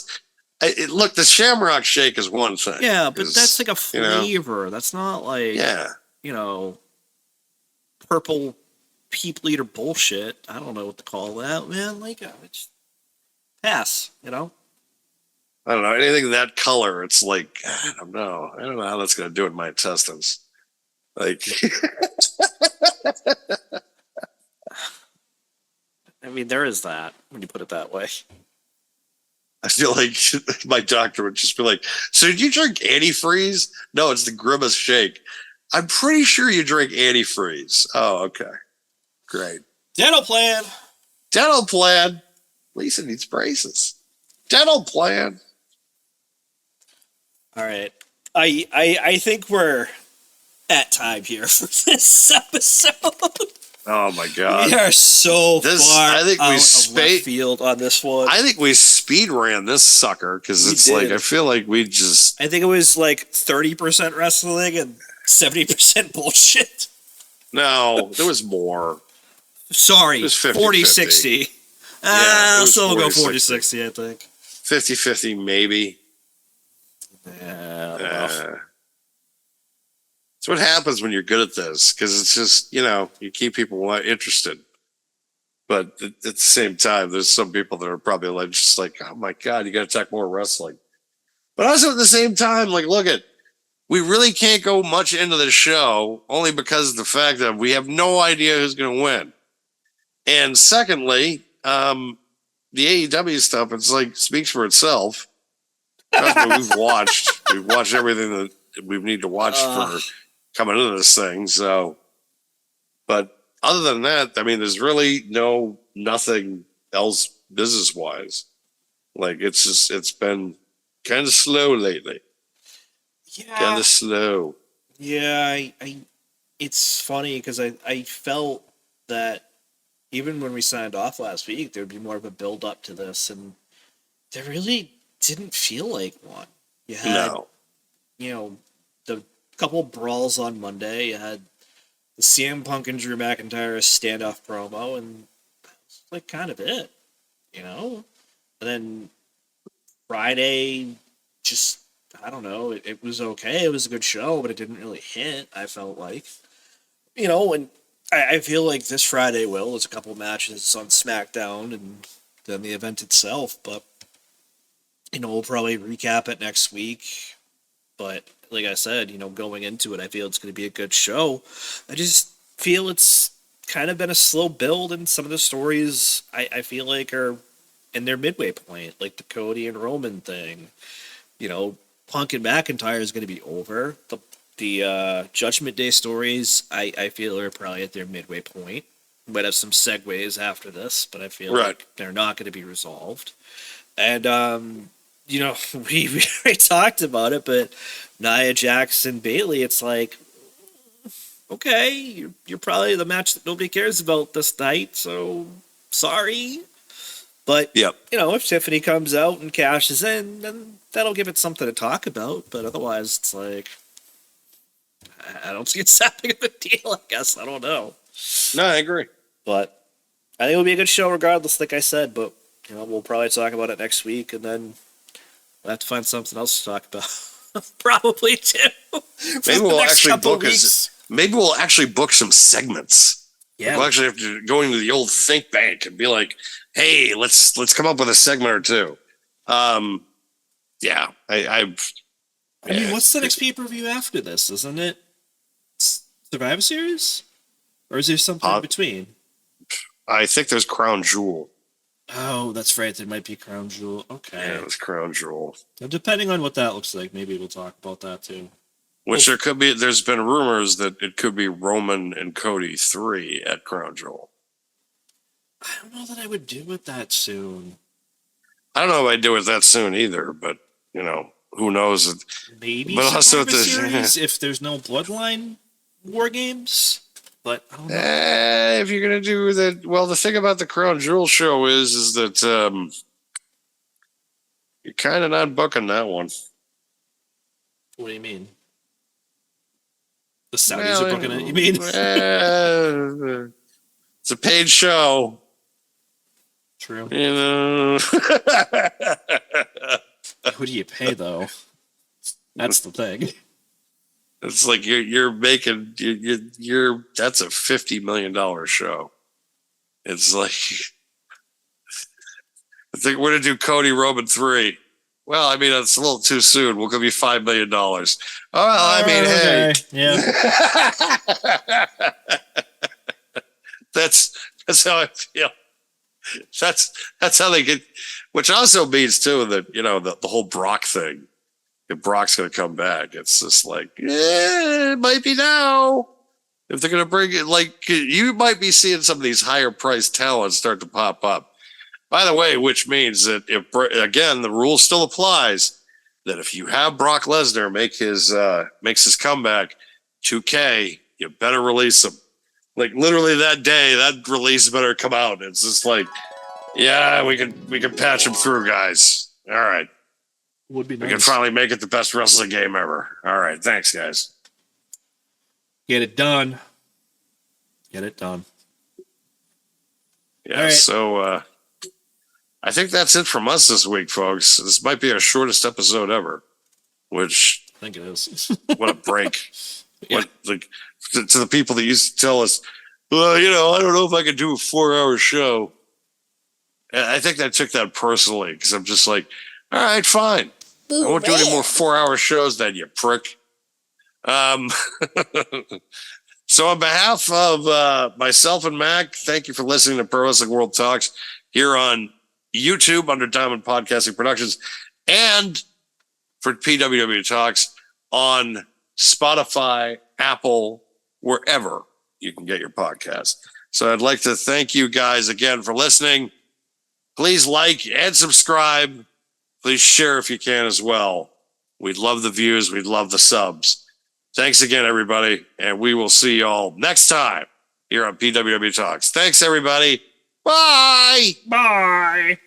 Shamrock Shake is one thing. Yeah, but that's like a flavor. That's not like, purple people eater bullshit. I don't know what to call that, man. It's pass, I don't know. Anything that color, it's like, I don't know how that's going to do it in my intestines. Like, there is that when you put it that way. I feel like my doctor would just be like, so did you drink antifreeze? No, it's the Grimace Shake. I'm pretty sure you drink antifreeze. Oh, okay. Great. Dental plan. Lisa needs braces. Dental plan. All right. I think we're at time here for this episode. Oh my God. We are so far I think out we of left field on this one. I think we speed ran this sucker because it's like, I feel like we just. I think it was like 30% wrestling and 70% bullshit. No, there was more. Sorry, It was 50-50. 40-60. Yeah, I'll it was still go 40-60. 40-60, I think. 50-50 maybe. Yeah, I don't know. That's what happens when you're good at this, because it's just, you keep people interested. But at the same time, there's some people that are probably like, just like, oh my God, you got to talk more wrestling. But also at the same time, like, look at, we really can't go much into the show only because of the fact that we have no idea who's going to win. And secondly, the AEW stuff, it's like, speaks for itself. Trust me, we've watched everything that we need to watch for coming into this thing. So, but other than that, I mean, there's really nothing else business wise. Like, it's been kind of slow lately. Yeah. Kind of slow. Yeah, it's funny because I felt that even when we signed off last week, there'd be more of a build up to this, and there really didn't feel like one. You had, the couple brawls on Monday. You had the CM Punk and Drew McIntyre standoff promo, and that's like kind of it, And then Friday, just, I don't know, it was okay. It was a good show, but it didn't really hit, I felt like. And I feel like this Friday there's a couple matches on SmackDown and then the event itself, but, we'll probably recap it next week. But like I said, going into it, I feel it's going to be a good show. I just feel it's kind of been a slow build, and some of the stories I feel like are in their midway point, like the Cody and Roman thing. Punk and McIntyre is going to be over. The Judgment Day stories, I feel, are probably at their midway point. Might have some segues after this, but I feel like they're not going to be resolved. And, we already talked about it, but Nia Jax and Bayley, it's like, okay, you're probably the match that nobody cares about this night, so sorry. But, if Tiffany comes out and cashes in, then that'll give it something to talk about. But otherwise, it's like, I don't see it's that big of a deal, I guess. I don't know. No, I agree. But I think it'll be a good show regardless, like I said. But, we'll probably talk about it next week, and then we'll have to find something else to talk about. Probably, too. Maybe we'll actually book some segments. Yeah. We'll actually have to go into the old think bank and be like, hey, let's come up with a segment or two. I mean, what's the next pay-per-view after this? Isn't it Survivor Series? Or is there something in between? I think there's Crown Jewel. Oh, that's right. There might be Crown Jewel. Okay. Yeah, it's Crown Jewel. So depending on what that looks like, maybe we'll talk about that too. Which there could be. There's been rumors that it could be Roman and Cody 3 at Crown Jewel. I don't know that I would do it that soon. I don't know if I'd do it that soon either, but who knows? Maybe Survivor Series if there's no Bloodline War Games. But I don't know. If you're gonna do that, well, the thing about the Crown Jewel show is that you're kind of not booking that one. What do you mean? The Saudis are booking it. You mean? It's a paid show. True. Who do you pay though? That's the thing. It's like you're making you're that's a $50 million show. It's like I think we're gonna do Cody Roman 3. Well, I mean it's a little too soon. We'll give you $5 million. Oh, I mean, okay. Hey, yeah. that's how I feel. That's how they get. Which also means too that the whole Brock thing. If Brock's going to come back, it's just like, it might be now. If they're going to bring it, like, you might be seeing some of these higher priced talents start to pop up. By the way, which means that again, the rule still applies that if you have Brock Lesnar makes his comeback, 2K, you better release him. Like literally that day, that release better come out. It's just like, yeah, we can patch him through, guys. All right. Would be nice. We can finally make it the best wrestling game ever. All right, thanks, guys. Get it done. Get it done. Yeah, right. so I think that's it from us this week, folks. This might be our shortest episode ever, which I think it is. what a break. Yeah. What, like, to the people that used to tell us, well, I don't know if I could do a 4-hour show. And I think I took that personally because I'm just like, all right, fine. I won't do any more 4-hour shows then, you prick. So on behalf of myself and Mac, thank you for listening to Pro Wrestling World Talks here on YouTube under Diamond Podcasting Productions and for PWW Talks on Spotify, Apple, wherever you can get your podcast. So I'd like to thank you guys again for listening. Please like and subscribe. Please share if you can as well. We'd love the views. We'd love the subs. Thanks again, everybody. And we will see you all next time here on PWW Talks. Thanks, everybody. Bye. Bye.